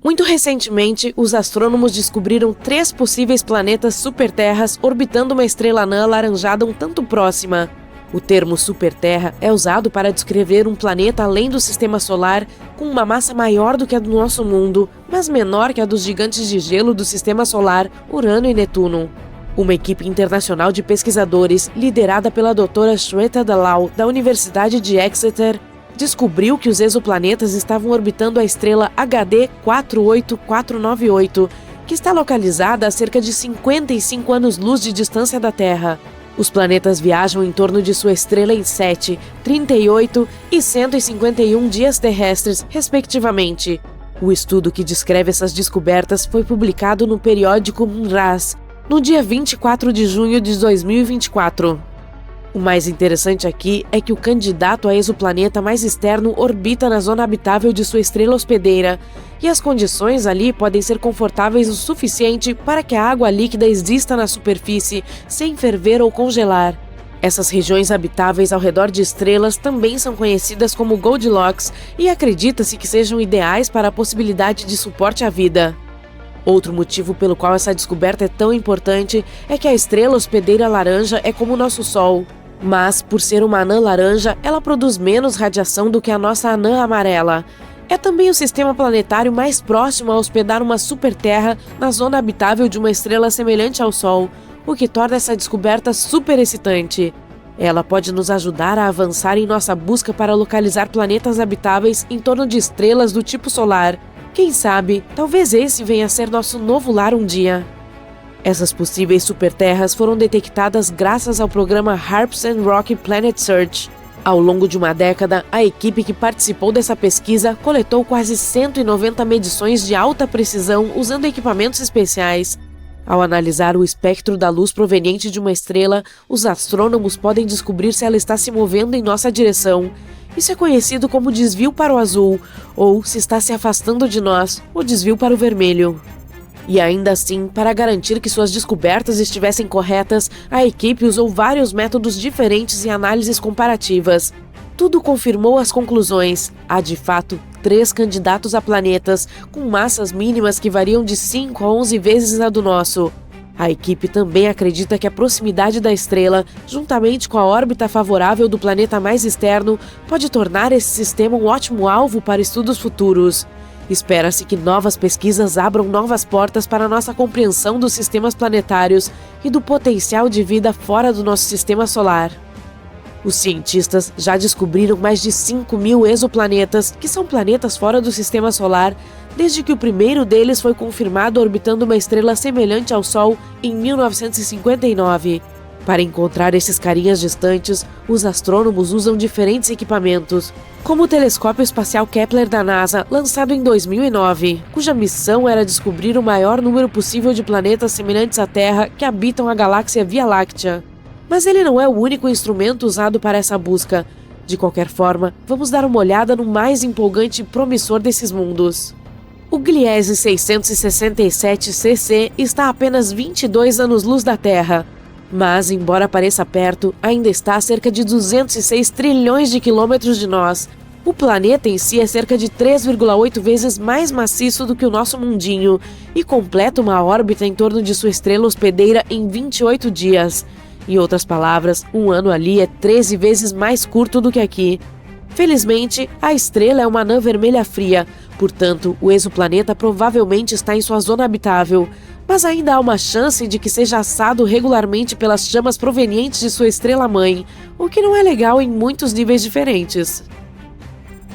Muito recentemente, os astrônomos descobriram 3 possíveis planetas superterras orbitando uma estrela anã alaranjada um tanto próxima. O termo superterra é usado para descrever um planeta além do sistema solar com uma massa maior do que a do nosso mundo, mas menor que a dos gigantes de gelo do sistema solar, Urano e Netuno. Uma equipe internacional de pesquisadores, liderada pela doutora Shweta Dalal, da Universidade de Exeter, descobriu que os exoplanetas estavam orbitando a estrela HD 48498, que está localizada a cerca de 55 anos-luz de distância da Terra. Os planetas viajam em torno de sua estrela em 7, 38 e 151 dias terrestres, respectivamente. O estudo que descreve essas descobertas foi publicado no periódico MNRAS, no dia 24 de junho de 2024. O mais interessante aqui é que o candidato a exoplaneta mais externo orbita na zona habitável de sua estrela hospedeira, e as condições ali podem ser confortáveis o suficiente para que a água líquida exista na superfície, sem ferver ou congelar. Essas regiões habitáveis ao redor de estrelas também são conhecidas como Goldilocks e acredita-se que sejam ideais para a possibilidade de suporte à vida. Outro motivo pelo qual essa descoberta é tão importante é que a estrela hospedeira laranja é como o nosso Sol. Mas, por ser uma anã laranja, ela produz menos radiação do que a nossa anã amarela. É também o sistema planetário mais próximo a hospedar uma superterra na zona habitável de uma estrela semelhante ao Sol, o que torna essa descoberta super excitante. Ela pode nos ajudar a avançar em nossa busca para localizar planetas habitáveis em torno de estrelas do tipo solar. Quem sabe, talvez esse venha a ser nosso novo lar um dia. Essas possíveis superterras foram detectadas graças ao programa HARPS and Rocky Planet Search. Ao longo de uma década, a equipe que participou dessa pesquisa coletou quase 190 medições de alta precisão usando equipamentos especiais. Ao analisar o espectro da luz proveniente de uma estrela, os astrônomos podem descobrir se ela está se movendo em nossa direção. Isso é conhecido como desvio para o azul, ou, se está se afastando de nós, o desvio para o vermelho. E ainda assim, para garantir que suas descobertas estivessem corretas, a equipe usou vários métodos diferentes e análises comparativas. Tudo confirmou as conclusões. Há, de fato, 3 candidatos a planetas, com massas mínimas que variam de 5 a 11 vezes a do nosso. A equipe também acredita que a proximidade da estrela, juntamente com a órbita favorável do planeta mais externo, pode tornar esse sistema um ótimo alvo para estudos futuros. Espera-se que novas pesquisas abram novas portas para nossa compreensão dos sistemas planetários e do potencial de vida fora do nosso sistema solar. Os cientistas já descobriram mais de 5.000 exoplanetas, que são planetas fora do sistema solar, desde que o primeiro deles foi confirmado orbitando uma estrela semelhante ao Sol em 1959. Para encontrar esses carinhas distantes, os astrônomos usam diferentes equipamentos, como o telescópio espacial Kepler da NASA, lançado em 2009, cuja missão era descobrir o maior número possível de planetas semelhantes à Terra que habitam a galáxia Via Láctea. Mas ele não é o único instrumento usado para essa busca. De qualquer forma, vamos dar uma olhada no mais empolgante e promissor desses mundos. O Gliese 667 CC está a apenas 22 anos-luz da Terra. Mas, embora pareça perto, ainda está a cerca de 206 trilhões de quilômetros de nós. O planeta em si é cerca de 3,8 vezes mais maciço do que o nosso mundinho e completa uma órbita em torno de sua estrela hospedeira em 28 dias. Em outras palavras, um ano ali é 13 vezes mais curto do que aqui. Felizmente, a estrela é uma anã vermelha fria, portanto, o exoplaneta provavelmente está em sua zona habitável. Mas ainda há uma chance de que seja assado regularmente pelas chamas provenientes de sua estrela-mãe, o que não é legal em muitos níveis diferentes.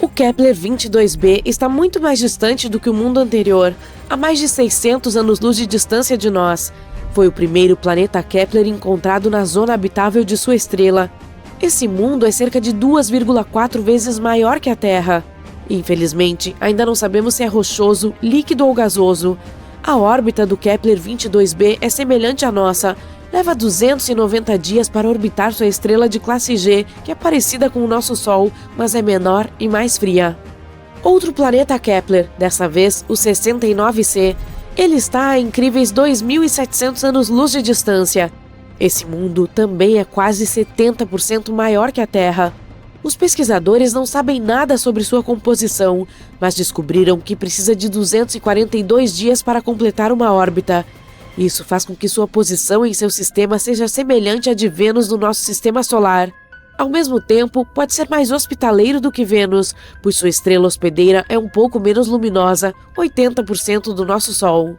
O Kepler 22b está muito mais distante do que o mundo anterior, a mais de 600 anos-luz de distância de nós. Foi o primeiro planeta Kepler encontrado na zona habitável de sua estrela. Esse mundo é cerca de 2,4 vezes maior que a Terra. Infelizmente, ainda não sabemos se é rochoso, líquido ou gasoso. A órbita do Kepler 22b é semelhante à nossa. Leva 290 dias para orbitar sua estrela de classe G, que é parecida com o nosso Sol, mas é menor e mais fria. Outro planeta Kepler, dessa vez o 69c. Ele está a incríveis 2.700 anos-luz de distância. Esse mundo também é quase 70% maior que a Terra. Os pesquisadores não sabem nada sobre sua composição, mas descobriram que precisa de 242 dias para completar uma órbita. Isso faz com que sua posição em seu sistema seja semelhante à de Vênus no nosso sistema solar. Ao mesmo tempo, pode ser mais hospitaleiro do que Vênus, pois sua estrela hospedeira é um pouco menos luminosa, 80% do nosso Sol.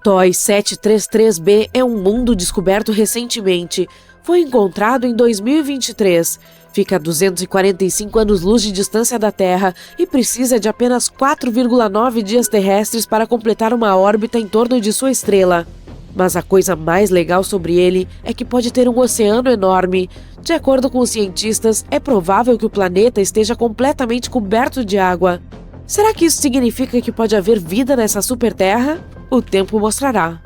TOI 733b é um mundo descoberto recentemente. Foi encontrado em 2023. Fica a 245 anos-luz de distância da Terra e precisa de apenas 4,9 dias terrestres para completar uma órbita em torno de sua estrela. Mas a coisa mais legal sobre ele é que pode ter um oceano enorme. De acordo com os cientistas, é provável que o planeta esteja completamente coberto de água. Será que isso significa que pode haver vida nessa superterra? O tempo mostrará.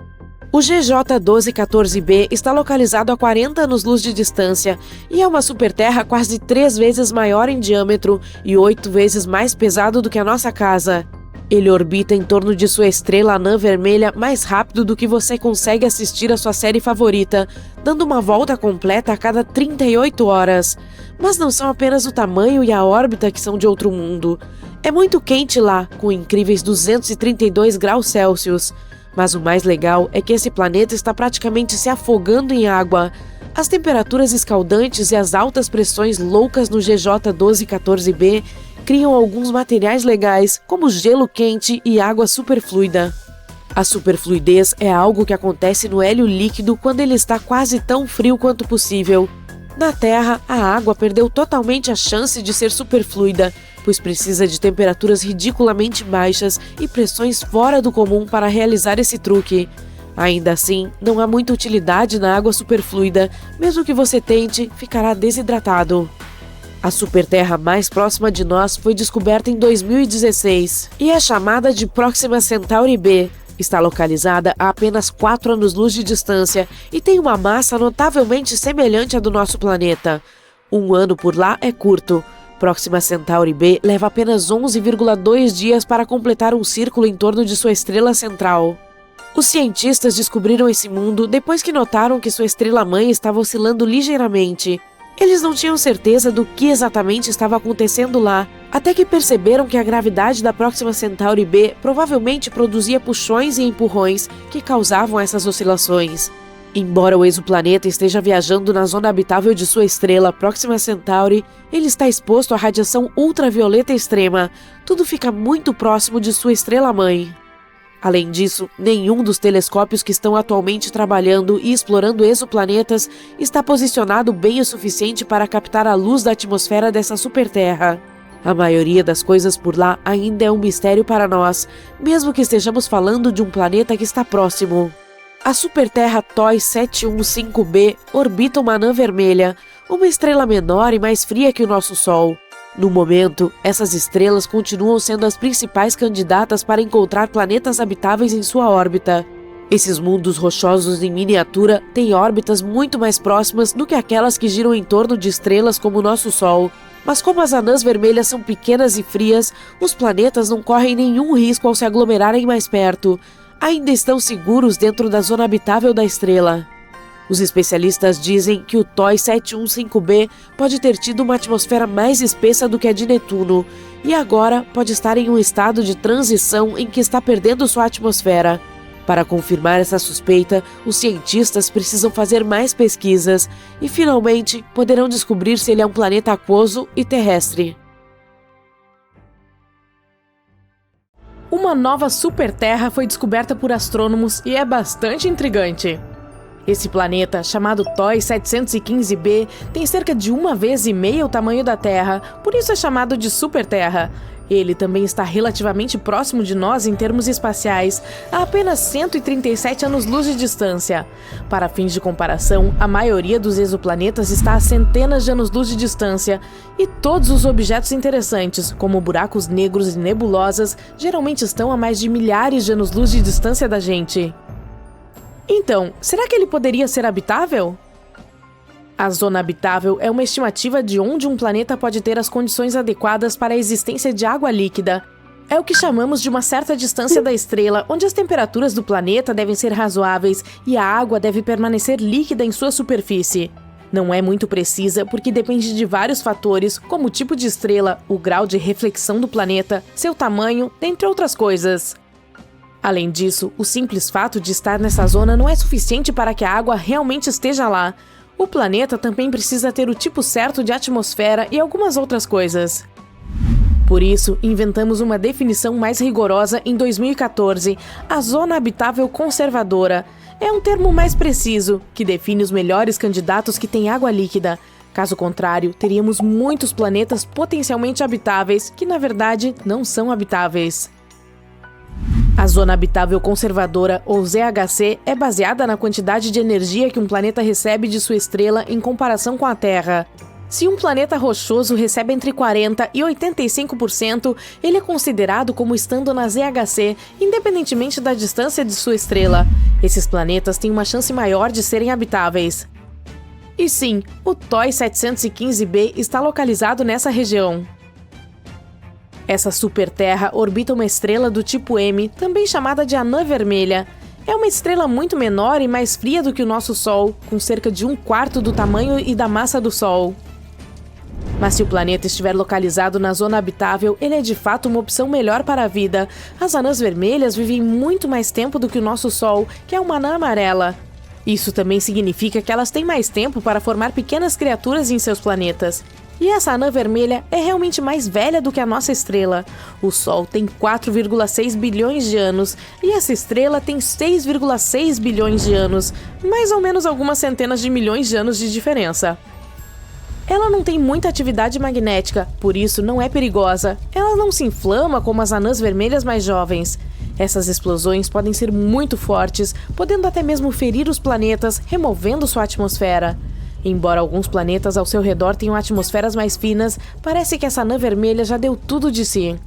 O GJ 1214b está localizado a 40 anos-luz de distância e é uma superterra quase 3 vezes maior em diâmetro e 8 vezes mais pesado do que a nossa casa. Ele orbita em torno de sua estrela anã vermelha mais rápido do que você consegue assistir a sua série favorita, dando uma volta completa a cada 38 horas. Mas não são apenas o tamanho e a órbita que são de outro mundo. É muito quente lá, com incríveis 232 graus Celsius. Mas o mais legal é que esse planeta está praticamente se afogando em água. As temperaturas escaldantes e as altas pressões loucas no GJ 1214b criam alguns materiais legais, como gelo quente e água superfluida. A superfluidez é algo que acontece no hélio líquido quando ele está quase tão frio quanto possível. Na Terra, a água perdeu totalmente a chance de ser superfluida, pois precisa de temperaturas ridiculamente baixas e pressões fora do comum para realizar esse truque. Ainda assim, não há muita utilidade na água superfluida, mesmo que você tente, ficará desidratado. A superterra mais próxima de nós foi descoberta em 2016 e é chamada de Próxima Centauri b. Está localizada a apenas 4 anos-luz de distância e tem uma massa notavelmente semelhante à do nosso planeta. Um ano por lá é curto. Próxima Centauri b leva apenas 11,2 dias para completar um círculo em torno de sua estrela central. Os cientistas descobriram esse mundo depois que notaram que sua estrela-mãe estava oscilando ligeiramente. Eles não tinham certeza do que exatamente estava acontecendo lá, até que perceberam que a gravidade da Próxima Centauri b provavelmente produzia puxões e empurrões que causavam essas oscilações. Embora o exoplaneta esteja viajando na zona habitável de sua estrela Próxima Centauri, ele está exposto à radiação ultravioleta extrema. Tudo fica muito próximo de sua estrela-mãe. Além disso, nenhum dos telescópios que estão atualmente trabalhando e explorando exoplanetas está posicionado bem o suficiente para captar a luz da atmosfera dessa superterra. A maioria das coisas por lá ainda é um mistério para nós, mesmo que estejamos falando de um planeta que está próximo. A superterra TOI 715b orbita uma anã vermelha, uma estrela menor e mais fria que o nosso Sol. No momento, essas estrelas continuam sendo as principais candidatas para encontrar planetas habitáveis em sua órbita. Esses mundos rochosos em miniatura têm órbitas muito mais próximas do que aquelas que giram em torno de estrelas como o nosso Sol. Mas como as anãs vermelhas são pequenas e frias, os planetas não correm nenhum risco ao se aglomerarem mais perto. Ainda estão seguros dentro da zona habitável da estrela. Os especialistas dizem que o TOI 715b pode ter tido uma atmosfera mais espessa do que a de Netuno, e agora pode estar em um estado de transição em que está perdendo sua atmosfera. Para confirmar essa suspeita, os cientistas precisam fazer mais pesquisas e, finalmente, poderão descobrir se ele é um planeta aquoso e terrestre. Uma nova superterra foi descoberta por astrônomos e é bastante intrigante. Esse planeta, chamado TOI 715b, tem cerca de 1,5 vezes o tamanho da Terra, por isso é chamado de superterra. Ele também está relativamente próximo de nós em termos espaciais, a apenas 137 anos-luz de distância. Para fins de comparação, a maioria dos exoplanetas está a centenas de anos-luz de distância, e todos os objetos interessantes, como buracos negros e nebulosas, geralmente estão a mais de milhares de anos-luz de distância da gente. Então, será que ele poderia ser habitável? A zona habitável é uma estimativa de onde um planeta pode ter as condições adequadas para a existência de água líquida. É o que chamamos de uma certa distância da estrela, onde as temperaturas do planeta devem ser razoáveis e a água deve permanecer líquida em sua superfície. Não é muito precisa porque depende de vários fatores, como o tipo de estrela, o grau de reflexão do planeta, seu tamanho, entre outras coisas. Além disso, o simples fato de estar nessa zona não é suficiente para que a água realmente esteja lá. O planeta também precisa ter o tipo certo de atmosfera e algumas outras coisas. Por isso, inventamos uma definição mais rigorosa em 2014, a Zona Habitável Conservadora. É um termo mais preciso, que define os melhores candidatos que têm água líquida. Caso contrário, teríamos muitos planetas potencialmente habitáveis, que na verdade não são habitáveis. A Zona Habitável Conservadora, ou ZHC, é baseada na quantidade de energia que um planeta recebe de sua estrela em comparação com a Terra. Se um planeta rochoso recebe entre 40% e 85%, ele é considerado como estando na ZHC, independentemente da distância de sua estrela. Esses planetas têm uma chance maior de serem habitáveis. E sim, o TOI 715b está localizado nessa região. Essa superterra orbita uma estrela do tipo M, também chamada de anã vermelha. É uma estrela muito menor e mais fria do que o nosso Sol, com cerca de 1/4 do tamanho e da massa do Sol. Mas se o planeta estiver localizado na zona habitável, ele é de fato uma opção melhor para a vida. As anãs vermelhas vivem muito mais tempo do que o nosso Sol, que é uma anã amarela. Isso também significa que elas têm mais tempo para formar pequenas criaturas em seus planetas. E essa anã vermelha é realmente mais velha do que a nossa estrela. O Sol tem 4,6 bilhões de anos e essa estrela tem 6,6 bilhões de anos, mais ou menos algumas centenas de milhões de anos de diferença. Ela não tem muita atividade magnética, por isso não é perigosa. Ela não se inflama como as anãs vermelhas mais jovens. Essas explosões podem ser muito fortes, podendo até mesmo ferir os planetas, removendo sua atmosfera. Embora alguns planetas ao seu redor tenham atmosferas mais finas, parece que essa anã vermelha já deu tudo de si.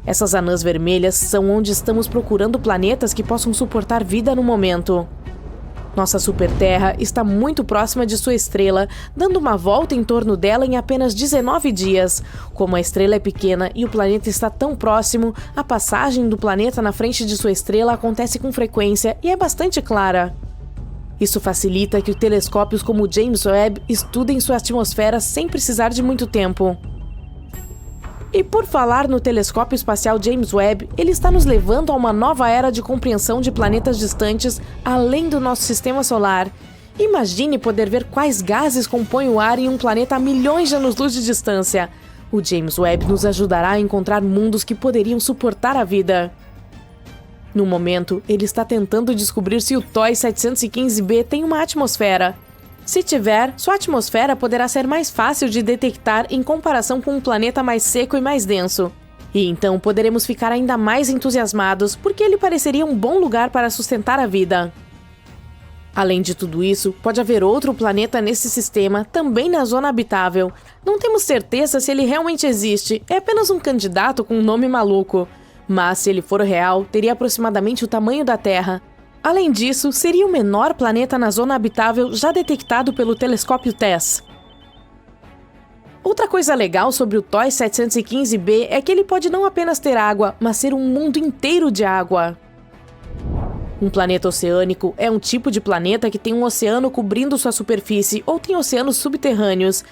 Essas anãs vermelhas são onde estamos procurando planetas que possam suportar vida no momento. Nossa superterra está muito próxima de sua estrela, dando uma volta em torno dela em apenas 19 dias. Como a estrela é pequena e o planeta está tão próximo, a passagem do planeta na frente de sua estrela acontece com frequência e é bastante clara. Isso facilita que telescópios como o James Webb estudem sua atmosfera sem precisar de muito tempo. E por falar no telescópio espacial James Webb, ele está nos levando a uma nova era de compreensão de planetas distantes além do nosso sistema solar. Imagine poder ver quais gases compõem o ar em um planeta a milhões de anos-luz de distância. O James Webb nos ajudará a encontrar mundos que poderiam suportar a vida. No momento, ele está tentando descobrir se o TOI 715b tem uma atmosfera. Se tiver, sua atmosfera poderá ser mais fácil de detectar em comparação com um planeta mais seco e mais denso. E então poderemos ficar ainda mais entusiasmados, porque ele pareceria um bom lugar para sustentar a vida. Além de tudo isso, pode haver outro planeta nesse sistema, também na zona habitável. Não temos certeza se ele realmente existe, é apenas um candidato com um nome maluco. Mas se ele for real, teria aproximadamente o tamanho da Terra. Além disso, seria o menor planeta na zona habitável já detectado pelo telescópio TESS. Outra coisa legal sobre o TOI 715b é que ele pode não apenas ter água, mas ser um mundo inteiro de água. Um planeta oceânico é um tipo de planeta que tem um oceano cobrindo sua superfície ou tem oceanos subterrâneos.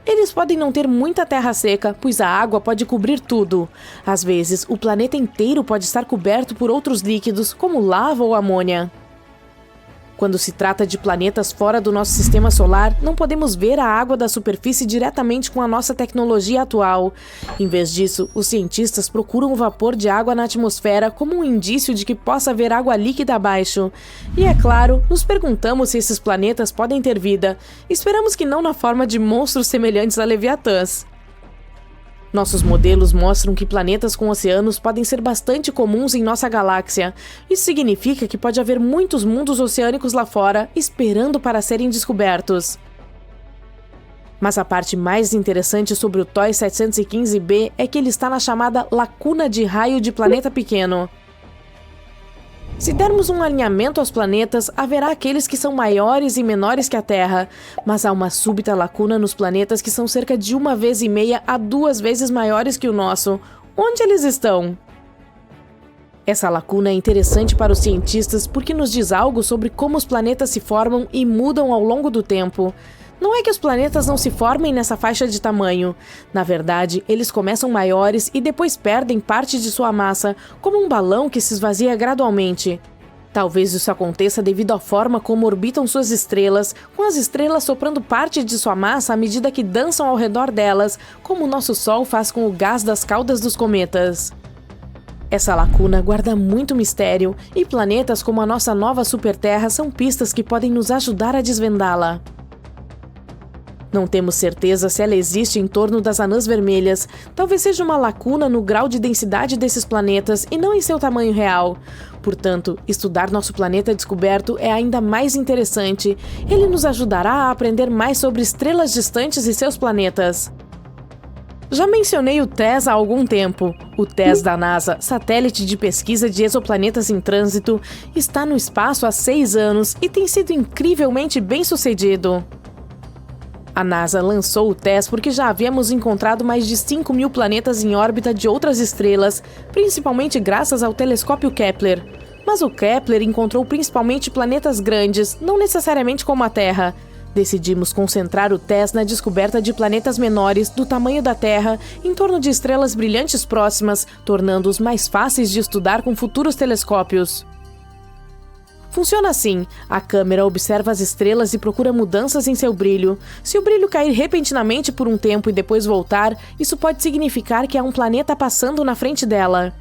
Eles podem não ter muita terra seca, pois a água pode cobrir tudo. Às vezes, o planeta inteiro pode estar coberto por outros líquidos, como lava ou amônia. Quando se trata de planetas fora do nosso sistema solar, não podemos ver a água da superfície diretamente com a nossa tecnologia atual. Em vez disso, os cientistas procuram o vapor de água na atmosfera como um indício de que possa haver água líquida abaixo. E é claro, nos perguntamos se esses planetas podem ter vida. Esperamos que não na forma de monstros semelhantes a leviatãs. Nossos modelos mostram que planetas com oceanos podem ser bastante comuns em nossa galáxia. Isso significa que pode haver muitos mundos oceânicos lá fora, esperando para serem descobertos. Mas a parte mais interessante sobre o TOI 715b é que ele está na chamada lacuna de raio de planeta pequeno. Se dermos um alinhamento aos planetas, haverá aqueles que são maiores e menores que a Terra, mas há uma súbita lacuna nos planetas que são cerca de 1,5 a 2 vezes maiores que o nosso. Onde eles estão? Essa lacuna é interessante para os cientistas porque nos diz algo sobre como os planetas se formam e mudam ao longo do tempo. Não é que os planetas não se formem nessa faixa de tamanho. Na verdade, eles começam maiores e depois perdem parte de sua massa, como um balão que se esvazia gradualmente. Talvez isso aconteça devido à forma como orbitam suas estrelas, com as estrelas soprando parte de sua massa à medida que dançam ao redor delas, como o nosso Sol faz com o gás das caudas dos cometas. Essa lacuna guarda muito mistério, e planetas como a nossa nova superterra são pistas que podem nos ajudar a desvendá-la. Não temos certeza se ela existe em torno das anãs vermelhas. Talvez seja uma lacuna no grau de densidade desses planetas e não em seu tamanho real. Portanto, estudar nosso planeta descoberto é ainda mais interessante. Ele nos ajudará a aprender mais sobre estrelas distantes e seus planetas. Já mencionei o TESS há algum tempo. O TESS da NASA, satélite de pesquisa de exoplanetas em trânsito, está no espaço há 6 anos e tem sido incrivelmente bem-sucedido. A NASA lançou o TESS porque já havíamos encontrado mais de 5.000 planetas em órbita de outras estrelas, principalmente graças ao telescópio Kepler. Mas o Kepler encontrou principalmente planetas grandes, não necessariamente como a Terra. Decidimos concentrar o TESS na descoberta de planetas menores, do tamanho da Terra, em torno de estrelas brilhantes próximas, tornando-os mais fáceis de estudar com futuros telescópios. Funciona assim: a câmera observa as estrelas e procura mudanças em seu brilho. Se o brilho cair repentinamente por um tempo e depois voltar, isso pode significar que há um planeta passando na frente dela.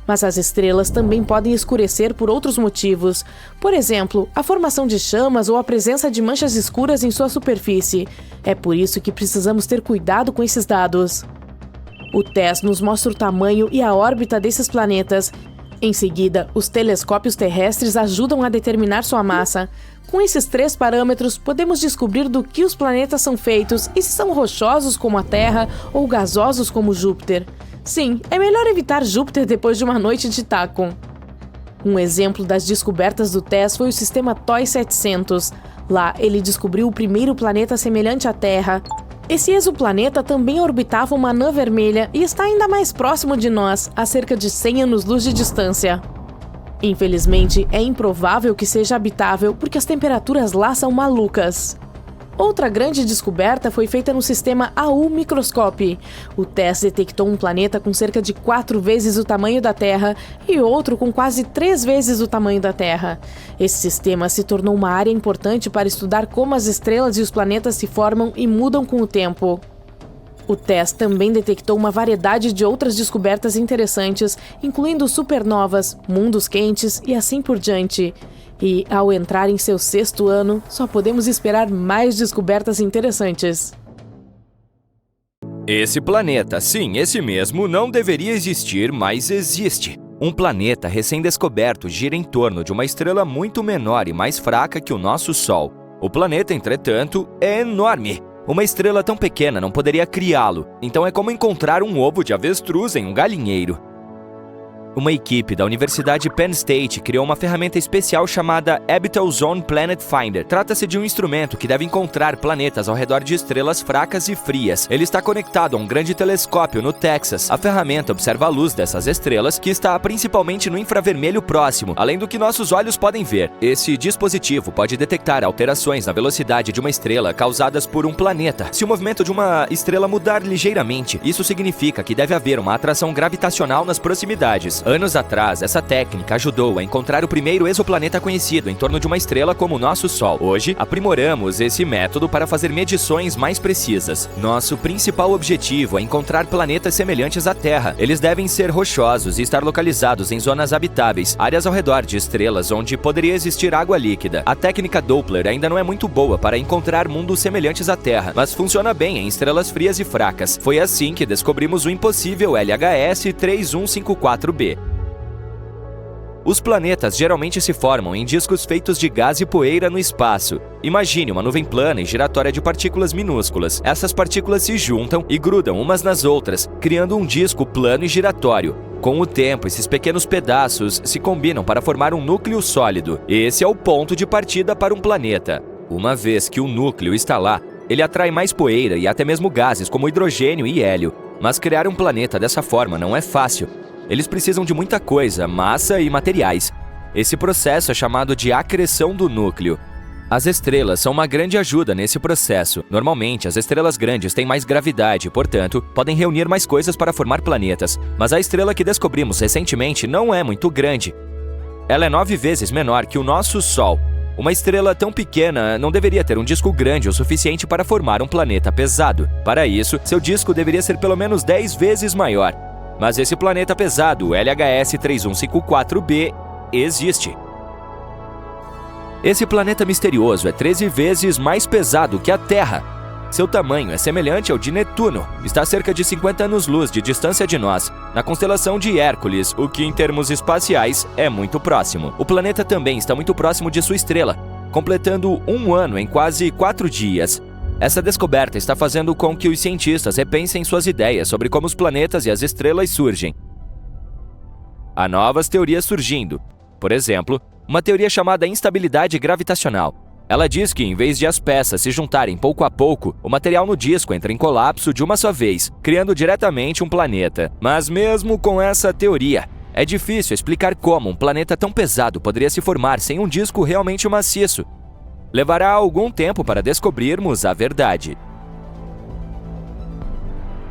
Mas as estrelas também podem escurecer por outros motivos. Por exemplo, a formação de chamas ou a presença de manchas escuras em sua superfície. É por isso que precisamos ter cuidado com esses dados. O TESS nos mostra o tamanho e a órbita desses planetas. Em seguida, os telescópios terrestres ajudam a determinar sua massa. Com esses 3 parâmetros, podemos descobrir do que os planetas são feitos e se são rochosos como a Terra ou gasosos como Júpiter. Sim, é melhor evitar Júpiter depois de uma noite de taco. Um exemplo das descobertas do TESS foi o sistema TOI 700. Lá, ele descobriu o primeiro planeta semelhante à Terra. Esse exoplaneta também orbitava uma anã vermelha e está ainda mais próximo de nós, a cerca de 100 anos-luz de distância. Infelizmente, é improvável que seja habitável porque as temperaturas lá são malucas. Outra grande descoberta foi feita no sistema AU Microscopy. O TESS detectou um planeta com cerca de 4 vezes o tamanho da Terra e outro com quase 3 vezes o tamanho da Terra. Esse sistema se tornou uma área importante para estudar como as estrelas e os planetas se formam e mudam com o tempo. O TESS também detectou uma variedade de outras descobertas interessantes, incluindo supernovas, mundos quentes e assim por diante. E, ao entrar em seu 6º ano, só podemos esperar mais descobertas interessantes. Esse planeta, sim, esse mesmo, não deveria existir, mas existe. Um planeta recém-descoberto gira em torno de uma estrela muito menor e mais fraca que o nosso Sol. O planeta, entretanto, é enorme. Uma estrela tão pequena não poderia criá-lo, então é como encontrar um ovo de avestruz em um galinheiro. Uma equipe da Universidade Penn State criou uma ferramenta especial chamada Habitable Zone Planet Finder. Trata-se de um instrumento que deve encontrar planetas ao redor de estrelas fracas e frias. Ele está conectado a um grande telescópio no Texas. A ferramenta observa a luz dessas estrelas, que está principalmente no infravermelho próximo, além do que nossos olhos podem ver. Esse dispositivo pode detectar alterações na velocidade de uma estrela causadas por um planeta. Se o movimento de uma estrela mudar ligeiramente, isso significa que deve haver uma atração gravitacional nas proximidades. Anos atrás, essa técnica ajudou a encontrar o primeiro exoplaneta conhecido em torno de uma estrela como o nosso Sol. Hoje, aprimoramos esse método para fazer medições mais precisas. Nosso principal objetivo é encontrar planetas semelhantes à Terra. Eles devem ser rochosos e estar localizados em zonas habitáveis, áreas ao redor de estrelas onde poderia existir água líquida. A técnica Doppler ainda não é muito boa para encontrar mundos semelhantes à Terra, mas funciona bem em estrelas frias e fracas. Foi assim que descobrimos o impossível LHS 3154b. Os planetas geralmente se formam em discos feitos de gás e poeira no espaço. Imagine uma nuvem plana e giratória de partículas minúsculas. Essas partículas se juntam e grudam umas nas outras, criando um disco plano e giratório. Com o tempo, esses pequenos pedaços se combinam para formar um núcleo sólido. Esse é o ponto de partida para um planeta. Uma vez que o núcleo está lá, ele atrai mais poeira e até mesmo gases como hidrogênio e hélio. Mas criar um planeta dessa forma não é fácil. Eles precisam de muita coisa, massa e materiais. Esse processo é chamado de acreção do núcleo. As estrelas são uma grande ajuda nesse processo. Normalmente, as estrelas grandes têm mais gravidade, portanto, podem reunir mais coisas para formar planetas. Mas a estrela que descobrimos recentemente não é muito grande. Ela é 9 vezes menor que o nosso Sol. Uma estrela tão pequena não deveria ter um disco grande o suficiente para formar um planeta pesado. Para isso, seu disco deveria ser pelo menos 10 vezes maior. Mas esse planeta pesado, o LHS 3154b, existe. Esse planeta misterioso é 13 vezes mais pesado que a Terra. Seu tamanho é semelhante ao de Netuno. Está a cerca de 50 anos-luz de distância de nós, na constelação de Hércules, o que em termos espaciais é muito próximo. O planeta também está muito próximo de sua estrela, completando um ano em quase 4 dias. Essa descoberta está fazendo com que os cientistas repensem suas ideias sobre como os planetas e as estrelas surgem. Há novas teorias surgindo. Por exemplo, uma teoria chamada instabilidade gravitacional. Ela diz que, em vez de as peças se juntarem pouco a pouco, o material no disco entra em colapso de uma só vez, criando diretamente um planeta. Mas mesmo com essa teoria, é difícil explicar como um planeta tão pesado poderia se formar sem um disco realmente maciço. Levará algum tempo para descobrirmos a verdade.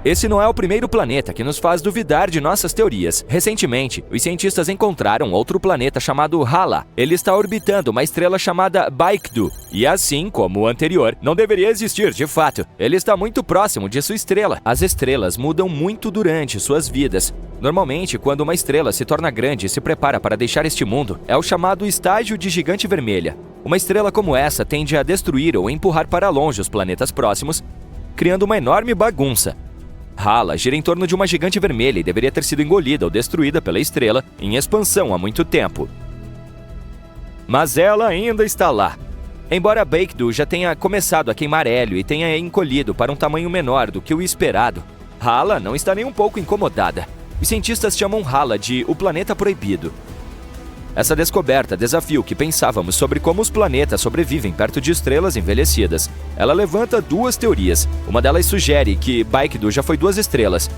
Esse não é o primeiro planeta que nos faz duvidar de nossas teorias. Recentemente, os cientistas encontraram outro planeta chamado Hala. Ele está orbitando uma estrela chamada Baekdu, e assim como o anterior, não deveria existir de fato. Ele está muito próximo de sua estrela. As estrelas mudam muito durante suas vidas. Normalmente, quando uma estrela se torna grande e se prepara para deixar este mundo, é o chamado estágio de gigante vermelha. Uma estrela como essa tende a destruir ou empurrar para longe os planetas próximos, criando uma enorme bagunça. Hala gira em torno de uma gigante vermelha e deveria ter sido engolida ou destruída pela estrela em expansão há muito tempo. Mas ela ainda está lá. Embora Baekdu já tenha começado a queimar hélio e tenha encolhido para um tamanho menor do que o esperado, Hala não está nem um pouco incomodada. Os cientistas chamam Hala de o planeta proibido. Essa descoberta desafia o que pensávamos sobre como os planetas sobrevivem perto de estrelas envelhecidas. Ela levanta 2 teorias. Uma delas sugere que Baekdu já foi 2 estrelas,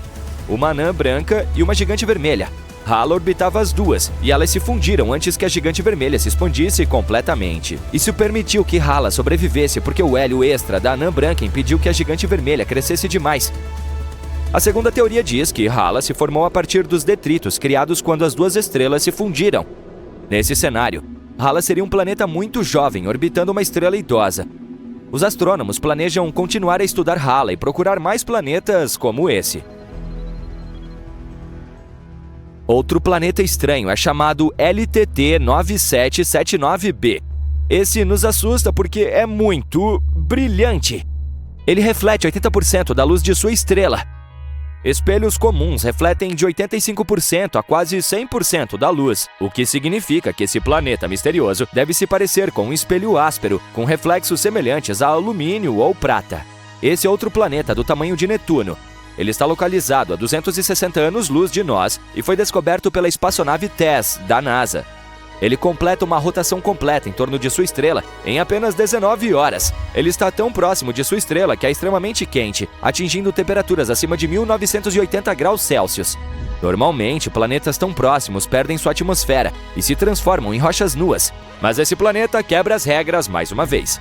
uma anã branca e uma gigante vermelha. Hala orbitava as 2, e elas se fundiram antes que a gigante vermelha se expandisse completamente. Isso permitiu que Hala sobrevivesse porque o hélio extra da anã branca impediu que a gigante vermelha crescesse demais. A segunda teoria diz que Hala se formou a partir dos detritos criados quando as 2 estrelas se fundiram. Nesse cenário, Hala seria um planeta muito jovem orbitando uma estrela idosa. Os astrônomos planejam continuar a estudar Hala e procurar mais planetas como esse. Outro planeta estranho é chamado LTT 9779b. Esse nos assusta porque é muito brilhante. Ele reflete 80% da luz de sua estrela. Espelhos comuns refletem de 85% a quase 100% da luz, o que significa que esse planeta misterioso deve se parecer com um espelho áspero, com reflexos semelhantes a alumínio ou prata. Esse é outro planeta do tamanho de Netuno. Ele está localizado a 260 anos-luz de nós e foi descoberto pela espaçonave TESS, da NASA. Ele completa uma rotação completa em torno de sua estrela em apenas 19 horas. Ele está tão próximo de sua estrela que é extremamente quente, atingindo temperaturas acima de 1980 graus Celsius. Normalmente, planetas tão próximos perdem sua atmosfera e se transformam em rochas nuas, mas esse planeta quebra as regras mais uma vez.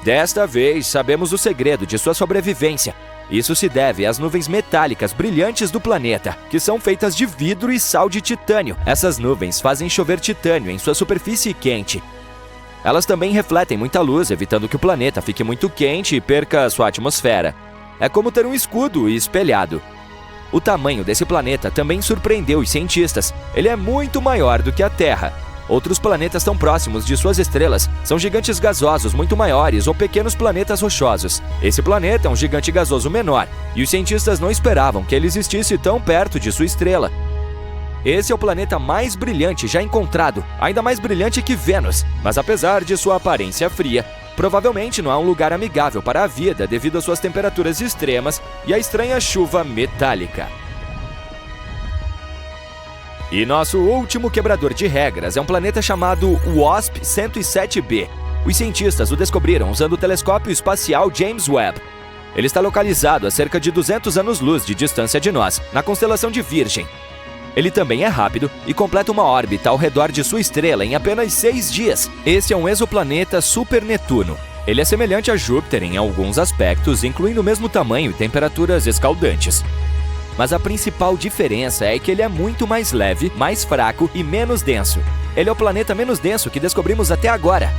Desta vez, sabemos o segredo de sua sobrevivência. Isso se deve às nuvens metálicas brilhantes do planeta, que são feitas de vidro e sal de titânio. Essas nuvens fazem chover titânio em sua superfície quente. Elas também refletem muita luz, evitando que o planeta fique muito quente e perca sua atmosfera. É como ter um escudo espelhado. O tamanho desse planeta também surpreendeu os cientistas. Ele é muito maior do que a Terra. Outros planetas tão próximos de suas estrelas são gigantes gasosos muito maiores ou pequenos planetas rochosos. Esse planeta é um gigante gasoso menor, e os cientistas não esperavam que ele existisse tão perto de sua estrela. Esse é o planeta mais brilhante já encontrado, ainda mais brilhante que Vênus, mas apesar de sua aparência fria, provavelmente não é um lugar amigável para a vida devido às suas temperaturas extremas e à estranha chuva metálica. E nosso último quebrador de regras é um planeta chamado WASP-107b. Os cientistas o descobriram usando o telescópio espacial James Webb. Ele está localizado a cerca de 200 anos-luz de distância de nós, na constelação de Virgem. Ele também é rápido e completa uma órbita ao redor de sua estrela em apenas 6 dias. Este é um exoplaneta Super Netuno. Ele é semelhante a Júpiter em alguns aspectos, incluindo o mesmo tamanho e temperaturas escaldantes. Mas a principal diferença é que ele é muito mais leve, mais fraco e menos denso. Ele é o planeta menos denso que descobrimos até agora.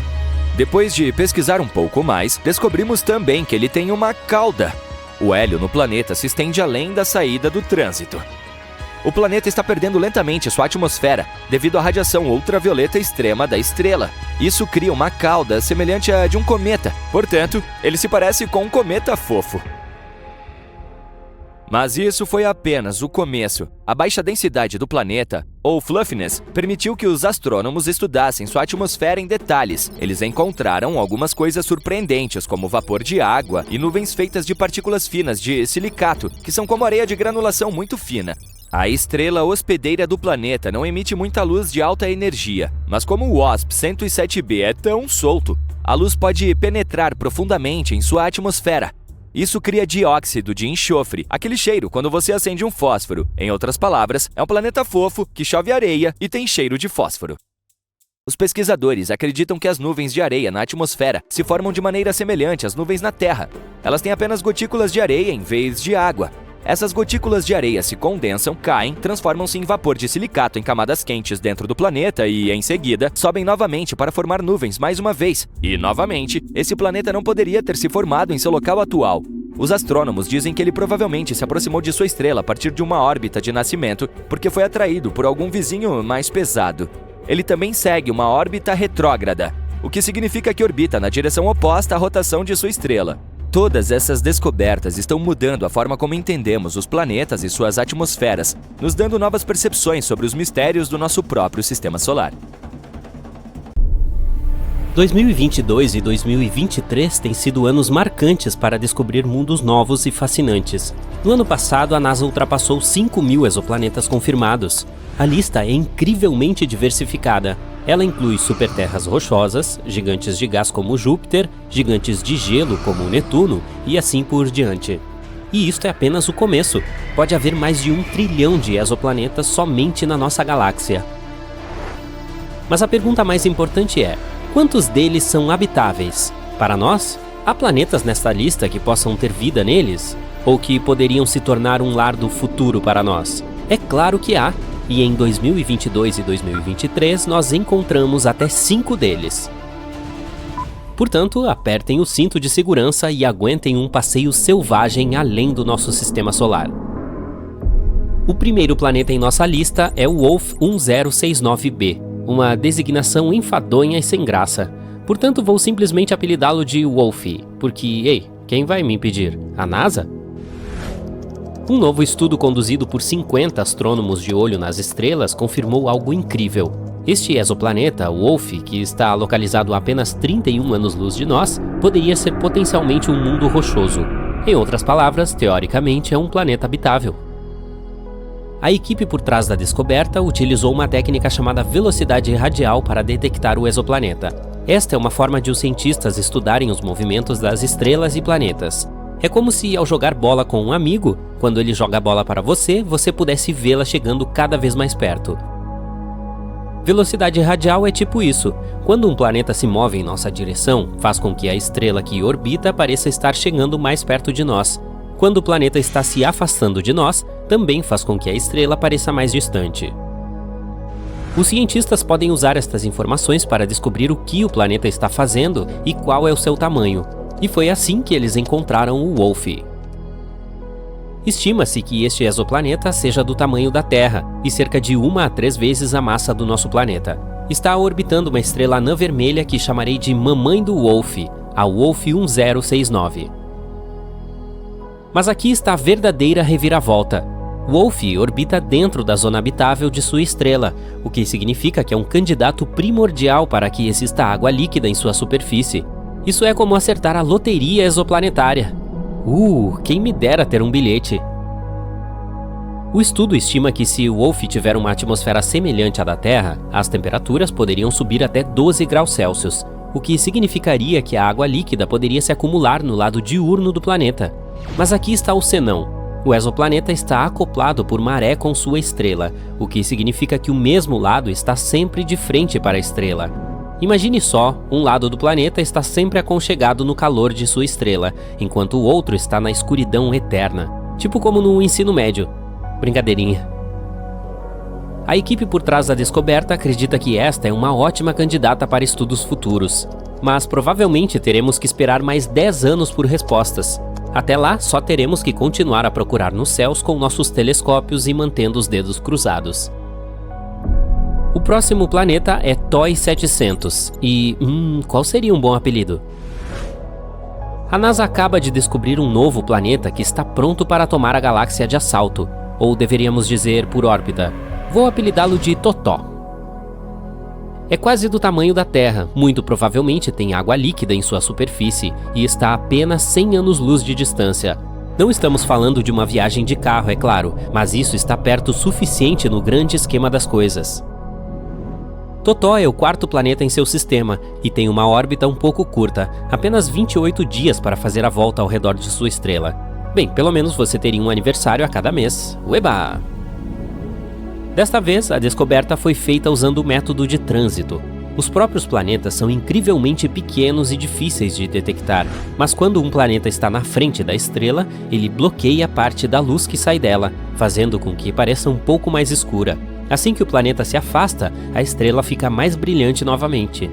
Depois de pesquisar um pouco mais, descobrimos também que ele tem uma cauda. O hélio no planeta se estende além da saída do trânsito. O planeta está perdendo lentamente sua atmosfera devido à radiação ultravioleta extrema da estrela. Isso cria uma cauda semelhante à de um cometa. Portanto, ele se parece com um cometa fofo. Mas isso foi apenas o começo. A baixa densidade do planeta, ou fluffiness, permitiu que os astrônomos estudassem sua atmosfera em detalhes. Eles encontraram algumas coisas surpreendentes, como vapor de água e nuvens feitas de partículas finas de silicato, que são como areia de granulação muito fina. A estrela hospedeira do planeta não emite muita luz de alta energia, mas como o WASP-107b é tão solto, a luz pode penetrar profundamente em sua atmosfera. Isso cria dióxido de enxofre, aquele cheiro quando você acende um fósforo. Em outras palavras, é um planeta fofo, que chove areia e tem cheiro de fósforo. Os pesquisadores acreditam que as nuvens de areia na atmosfera se formam de maneira semelhante às nuvens na Terra. Elas têm apenas gotículas de areia em vez de água. Essas gotículas de areia se condensam, caem, transformam-se em vapor de silicato em camadas quentes dentro do planeta e, em seguida, sobem novamente para formar nuvens mais uma vez. E, novamente, esse planeta não poderia ter se formado em seu local atual. Os astrônomos dizem que ele provavelmente se aproximou de sua estrela a partir de uma órbita de nascimento porque foi atraído por algum vizinho mais pesado. Ele também segue uma órbita retrógrada, o que significa que orbita na direção oposta à rotação de sua estrela. Todas essas descobertas estão mudando a forma como entendemos os planetas e suas atmosferas, nos dando novas percepções sobre os mistérios do nosso próprio sistema solar. 2022 e 2023 têm sido anos marcantes para descobrir mundos novos e fascinantes. No ano passado, a NASA ultrapassou 5.000 exoplanetas confirmados. A lista é incrivelmente diversificada. Ela inclui superterras rochosas, gigantes de gás como Júpiter, gigantes de gelo como Netuno e assim por diante. E isto é apenas o começo. Pode haver mais de 1 trilhão de exoplanetas somente na nossa galáxia. Mas a pergunta mais importante é: quantos deles são habitáveis? Para nós, há planetas nesta lista que possam ter vida neles? Ou que poderiam se tornar um lar do futuro para nós? É claro que há. E em 2022 e 2023 nós encontramos até 5 deles. Portanto, apertem o cinto de segurança e aguentem um passeio selvagem além do nosso sistema solar. O primeiro planeta em nossa lista é o Wolf 1069b, uma designação enfadonha e sem graça. Portanto, vou simplesmente apelidá-lo de Wolf, porque, ei, quem vai me impedir? A NASA? Um novo estudo conduzido por 50 astrônomos de olho nas estrelas confirmou algo incrível. Este exoplaneta, o Wolf, que está localizado a apenas 31 anos-luz de nós, poderia ser potencialmente um mundo rochoso. Em outras palavras, teoricamente é um planeta habitável. A equipe por trás da descoberta utilizou uma técnica chamada velocidade radial para detectar o exoplaneta. Esta é uma forma de os cientistas estudarem os movimentos das estrelas e planetas. É como se, ao jogar bola com um amigo, quando ele joga a bola para você, você pudesse vê-la chegando cada vez mais perto. Velocidade radial é tipo isso. Quando um planeta se move em nossa direção, faz com que a estrela que orbita pareça estar chegando mais perto de nós. Quando o planeta está se afastando de nós, também faz com que a estrela pareça mais distante. Os cientistas podem usar estas informações para descobrir o que o planeta está fazendo e qual é o seu tamanho. E foi assim que eles encontraram o Wolf. Estima-se que este exoplaneta seja do tamanho da Terra e cerca de 1 a 3 vezes a massa do nosso planeta. Está orbitando uma estrela anã vermelha que chamarei de Mamãe do Wolf, a Wolf 1069. Mas aqui está a verdadeira reviravolta. Wolf orbita dentro da zona habitável de sua estrela, o que significa que é um candidato primordial para que exista água líquida em sua superfície. Isso é como acertar a loteria exoplanetária. Quem me dera ter um bilhete. O estudo estima que se o Wolf tiver uma atmosfera semelhante à da Terra, as temperaturas poderiam subir até 12 graus Celsius, o que significaria que a água líquida poderia se acumular no lado diurno do planeta. Mas aqui está o senão. O exoplaneta está acoplado por maré com sua estrela, o que significa que o mesmo lado está sempre de frente para a estrela. Imagine só, um lado do planeta está sempre aconchegado no calor de sua estrela, enquanto o outro está na escuridão eterna. Tipo como no ensino médio. Brincadeirinha. A equipe por trás da descoberta acredita que esta é uma ótima candidata para estudos futuros, mas provavelmente teremos que esperar mais 10 anos por respostas. Até lá, só teremos que continuar a procurar nos céus com nossos telescópios e mantendo os dedos cruzados. O próximo planeta é TOI 700 e... qual seria um bom apelido? A NASA acaba de descobrir um novo planeta que está pronto para tomar a galáxia de assalto, ou deveríamos dizer por órbita. Vou apelidá-lo de Totó. É quase do tamanho da Terra, muito provavelmente tem água líquida em sua superfície e está a apenas 100 anos-luz de distância. Não estamos falando de uma viagem de carro, é claro, mas isso está perto o suficiente no grande esquema das coisas. Totó é o quarto planeta em seu sistema e tem uma órbita um pouco curta, apenas 28 dias para fazer a volta ao redor de sua estrela. Bem, pelo menos você teria um aniversário a cada mês. Ueba! Desta vez, a descoberta foi feita usando o método de trânsito. Os próprios planetas são incrivelmente pequenos e difíceis de detectar, mas quando um planeta está na frente da estrela, ele bloqueia parte da luz que sai dela, fazendo com que pareça um pouco mais escura. Assim que o planeta se afasta, a estrela fica mais brilhante novamente.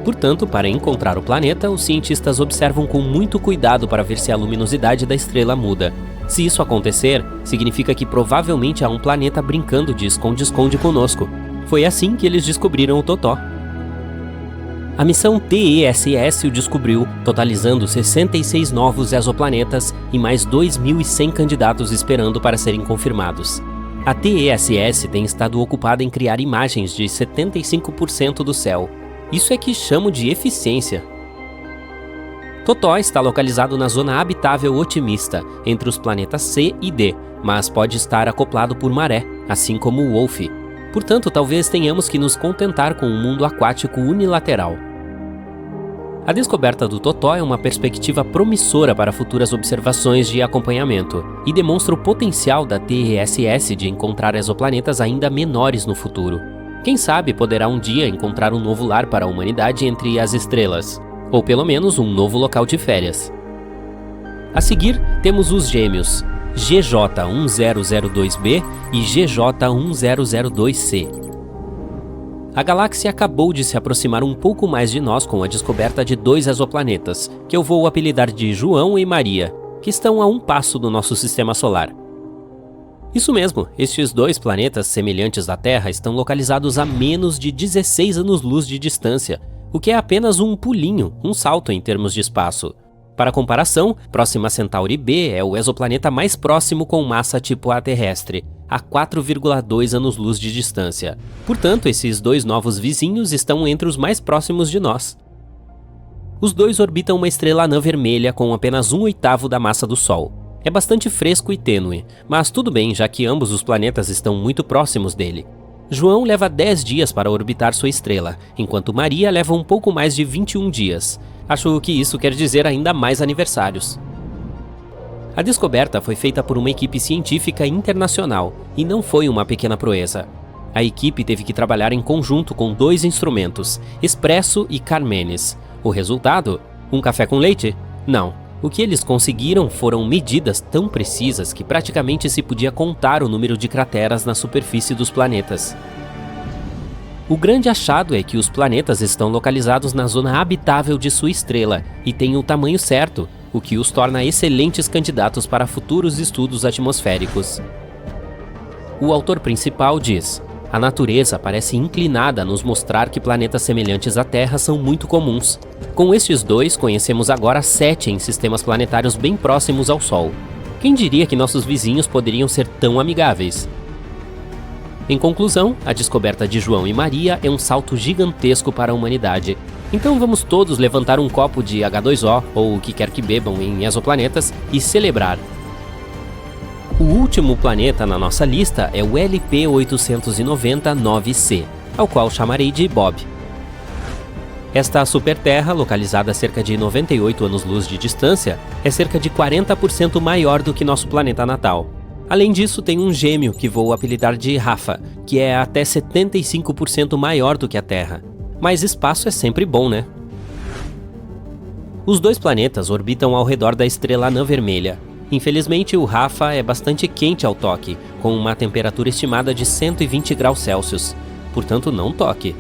Portanto, para encontrar o planeta, os cientistas observam com muito cuidado para ver se a luminosidade da estrela muda. Se isso acontecer, significa que provavelmente há um planeta brincando de esconde-esconde conosco. Foi assim que eles descobriram o Totó. A missão TESS o descobriu, totalizando 66 novos exoplanetas e mais 2.100 candidatos esperando para serem confirmados. A TESS tem estado ocupada em criar imagens de 75% do céu. Isso é que chamo de eficiência. Totó está localizado na zona habitável otimista, entre os planetas C e D, mas pode estar acoplado por maré, assim como o Wolf. Portanto, talvez tenhamos que nos contentar com um mundo aquático unilateral. A descoberta do Totó é uma perspectiva promissora para futuras observações de acompanhamento e demonstra o potencial da TESS de encontrar exoplanetas ainda menores no futuro. Quem sabe poderá um dia encontrar um novo lar para a humanidade entre as estrelas. Ou pelo menos um novo local de férias. A seguir, temos os gêmeos, GJ1002b e GJ1002c. A galáxia acabou de se aproximar um pouco mais de nós com a descoberta de 2 exoplanetas, que eu vou apelidar de João e Maria, que estão a um passo do nosso sistema solar. Isso mesmo, estes 2 planetas semelhantes à Terra estão localizados a menos de 16 anos-luz de distância, o que é apenas um pulinho, um salto em termos de espaço. Para comparação, Próxima Centauri b é o exoplaneta mais próximo com massa tipo A terrestre, a 4,2 anos-luz de distância. Portanto, esses 2 novos vizinhos estão entre os mais próximos de nós. Os 2 orbitam uma estrela anã vermelha com apenas 1/8 da massa do Sol. É bastante fresco e tênue, mas tudo bem, já que ambos os planetas estão muito próximos dele. João leva 10 dias para orbitar sua estrela, enquanto Maria leva um pouco mais de 21 dias. Acho que isso quer dizer ainda mais aniversários. A descoberta foi feita por uma equipe científica internacional e não foi uma pequena proeza. A equipe teve que trabalhar em conjunto com 2 instrumentos, Espresso e Carmenes. O resultado? Um café com leite? Não. O que eles conseguiram foram medidas tão precisas que praticamente se podia contar o número de crateras na superfície dos planetas. O grande achado é que os planetas estão localizados na zona habitável de sua estrela e têm o tamanho certo, o que os torna excelentes candidatos para futuros estudos atmosféricos. O autor principal diz: a natureza parece inclinada a nos mostrar que planetas semelhantes à Terra são muito comuns. Com estes 2, conhecemos agora 7 em sistemas planetários bem próximos ao Sol. Quem diria que nossos vizinhos poderiam ser tão amigáveis? Em conclusão, a descoberta de João e Maria é um salto gigantesco para a humanidade. Então vamos todos levantar um copo de H2O, ou o que quer que bebam em exoplanetas, e celebrar. O último planeta na nossa lista é o LP890-9c, ao qual chamarei de Bob. Esta superterra, localizada a cerca de 98 anos-luz de distância, é cerca de 40% maior do que nosso planeta natal. Além disso, tem um gêmeo que vou apelidar de Rafa, que é até 75% maior do que a Terra. Mas espaço é sempre bom, né? Os dois planetas orbitam ao redor da estrela anã vermelha. Infelizmente, o Rafa é bastante quente ao toque, com uma temperatura estimada de 120 graus Celsius. Portanto, não toque.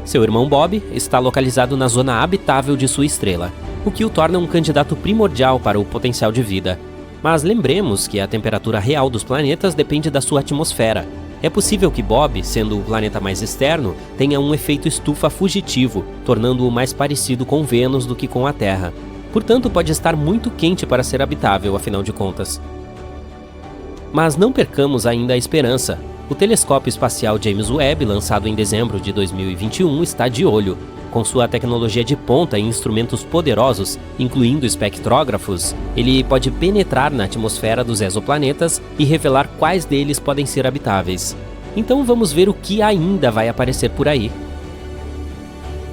Seu irmão Bob está localizado na zona habitável de sua estrela, o que o torna um candidato primordial para o potencial de vida. Mas lembremos que a temperatura real dos planetas depende da sua atmosfera. É possível que Bob, sendo o planeta mais externo, tenha um efeito estufa fugitivo, tornando-o mais parecido com Vênus do que com a Terra. Portanto, pode estar muito quente para ser habitável, afinal de contas. Mas não percamos ainda a esperança. O telescópio espacial James Webb, lançado em dezembro de 2021, está de olho. Com sua tecnologia de ponta e instrumentos poderosos, incluindo espectrógrafos, ele pode penetrar na atmosfera dos exoplanetas e revelar quais deles podem ser habitáveis. Então vamos ver o que ainda vai aparecer por aí.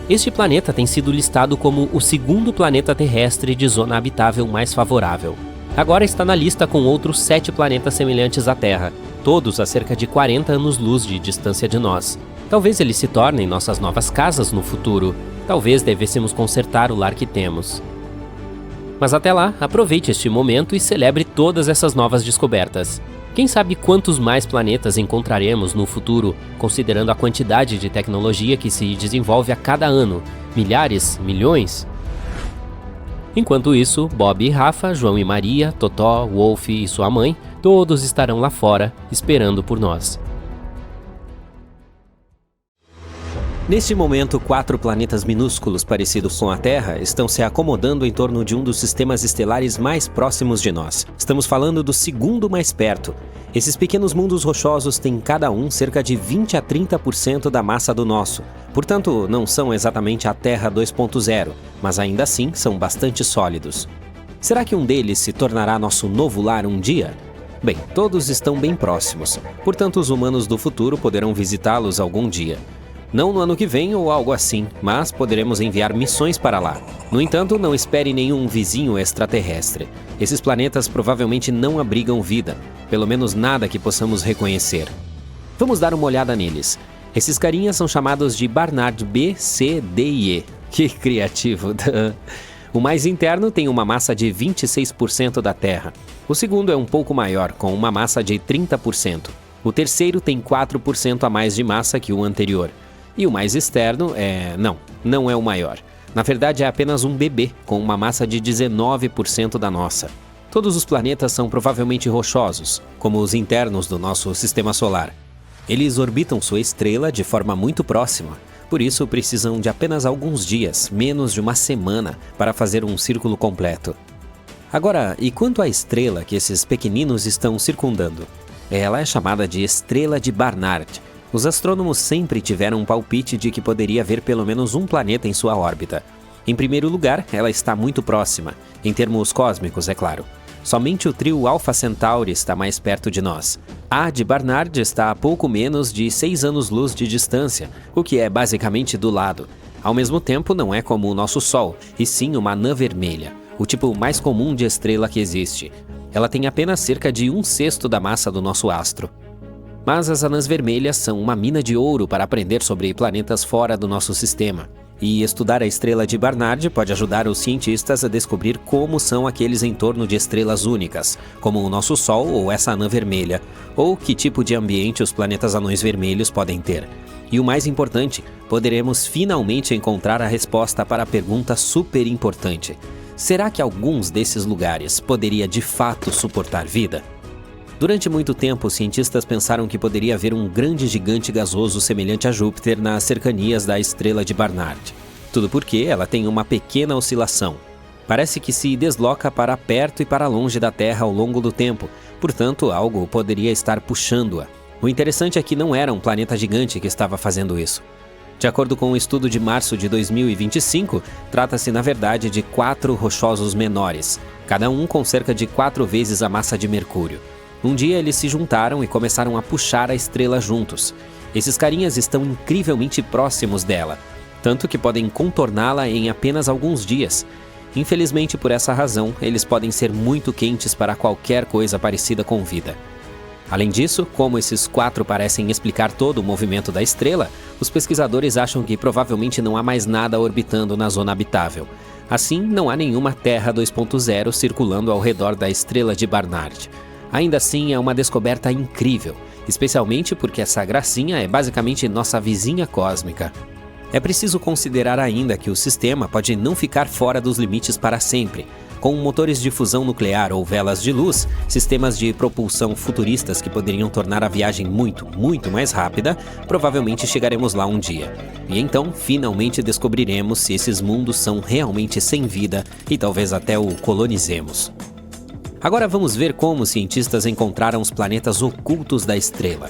Este planeta tem sido listado como o segundo planeta terrestre de zona habitável mais favorável. Agora está na lista com outros 7 planetas semelhantes à Terra, todos a cerca de 40 anos-luz de distância de nós. Talvez eles se tornem nossas novas casas no futuro. Talvez devêssemos consertar o lar que temos. Mas até lá, aproveite este momento e celebre todas essas novas descobertas. Quem sabe quantos mais planetas encontraremos no futuro, considerando a quantidade de tecnologia que se desenvolve a cada ano? Milhares? Milhões? Enquanto isso, Bob e Rafa, João e Maria, Totó, Wolf e sua mãe, todos estarão lá fora, esperando por nós. Neste momento, 4 planetas minúsculos parecidos com a Terra estão se acomodando em torno de um dos sistemas estelares mais próximos de nós. Estamos falando do segundo mais perto. Esses pequenos mundos rochosos têm cada um cerca de 20 a 30% da massa do nosso. Portanto, não são exatamente a Terra 2.0, mas ainda assim são bastante sólidos. Será que um deles se tornará nosso novo lar um dia? Bem, todos estão bem próximos, portanto os humanos do futuro poderão visitá-los algum dia. Não no ano que vem ou algo assim, mas poderemos enviar missões para lá. No entanto, não espere nenhum vizinho extraterrestre. Esses planetas provavelmente não abrigam vida, pelo menos nada que possamos reconhecer. Vamos dar uma olhada neles. Esses carinhas são chamados de Barnard B, C, D e E. Que criativo! O mais interno tem uma massa de 26% da Terra. O segundo é um pouco maior, com uma massa de 30%. O terceiro tem 4% a mais de massa que o anterior. E o mais externo não é o maior. Na verdade, é apenas um bebê, com uma massa de 19% da nossa. Todos os planetas são provavelmente rochosos, como os internos do nosso sistema solar. Eles orbitam sua estrela de forma muito próxima, por isso precisam de apenas alguns dias, menos de uma semana, para fazer um círculo completo. Agora, e quanto à estrela que esses pequeninos estão circundando? Ela é chamada de Estrela de Barnard. Os astrônomos sempre tiveram um palpite de que poderia haver pelo menos um planeta em sua órbita. Em primeiro lugar, ela está muito próxima, em termos cósmicos, é claro. Somente o trio Alpha Centauri está mais perto de nós. A de Barnard está a pouco menos de 6 anos-luz de distância, o que é basicamente do lado. Ao mesmo tempo, não é como o nosso Sol, e sim uma anã vermelha, o tipo mais comum de estrela que existe. Ela tem apenas cerca de 1/6 da massa do nosso astro. Mas as anãs vermelhas são uma mina de ouro para aprender sobre planetas fora do nosso sistema. E estudar a estrela de Barnard pode ajudar os cientistas a descobrir como são aqueles em torno de estrelas únicas, como o nosso Sol ou essa anã vermelha, ou que tipo de ambiente os planetas anões vermelhos podem ter. E o mais importante, poderemos finalmente encontrar a resposta para a pergunta super importante: será que alguns desses lugares poderia de fato suportar vida? Durante muito tempo, os cientistas pensaram que poderia haver um grande gigante gasoso semelhante a Júpiter nas cercanias da estrela de Barnard. Tudo porque ela tem uma pequena oscilação. Parece que se desloca para perto e para longe da Terra ao longo do tempo, portanto, algo poderia estar puxando-a. O interessante é que não era um planeta gigante que estava fazendo isso. De acordo com um estudo de março de 2025, trata-se na verdade de 4 rochosos menores, cada um com cerca de 4 vezes a massa de Mercúrio. Um dia eles se juntaram e começaram a puxar a estrela juntos. Esses carinhas estão incrivelmente próximos dela. tanto que podem contorná-la em apenas alguns dias. Infelizmente, por essa razão, eles podem ser muito quentes para qualquer coisa parecida com vida. Além disso, como esses 4 parecem explicar todo o movimento da estrela, os pesquisadores acham que provavelmente não há mais nada orbitando na zona habitável. Assim, não há nenhuma Terra 2.0 circulando ao redor da estrela de Barnard. Ainda assim, é uma descoberta incrível, especialmente porque essa gracinha é basicamente nossa vizinha cósmica. É preciso considerar ainda que o sistema pode não ficar fora dos limites para sempre. Com motores de fusão nuclear ou velas de luz, sistemas de propulsão futuristas que poderiam tornar a viagem muito mais rápida, provavelmente chegaremos lá um dia. E então, finalmente descobriremos se esses mundos são realmente sem vida e talvez até o colonizemos. Agora vamos ver como os cientistas encontraram os planetas ocultos da estrela.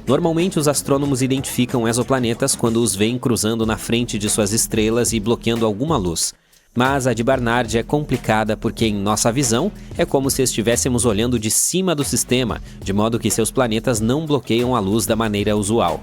Normalmente, os astrônomos identificam exoplanetas quando os veem cruzando na frente de suas estrelas e bloqueando alguma luz. Mas a de Barnard é complicada porque, em nossa visão, é como se estivéssemos olhando de cima do sistema, de modo que seus planetas não bloqueiam a luz da maneira usual.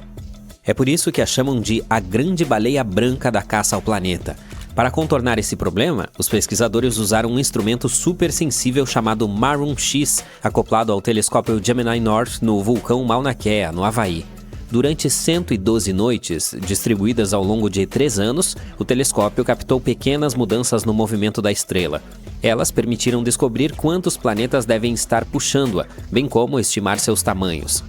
É por isso que a chamam de a grande baleia branca da caça ao planeta. Para contornar esse problema, os pesquisadores usaram um instrumento super sensível chamado Maroon X, acoplado ao telescópio Gemini North no vulcão Mauna Kea, no Havaí. Durante 112 noites, distribuídas ao longo de 3 anos, o telescópio captou pequenas mudanças no movimento da estrela. Elas permitiram descobrir quantos planetas devem estar puxando-a, bem como estimar seus tamanhos.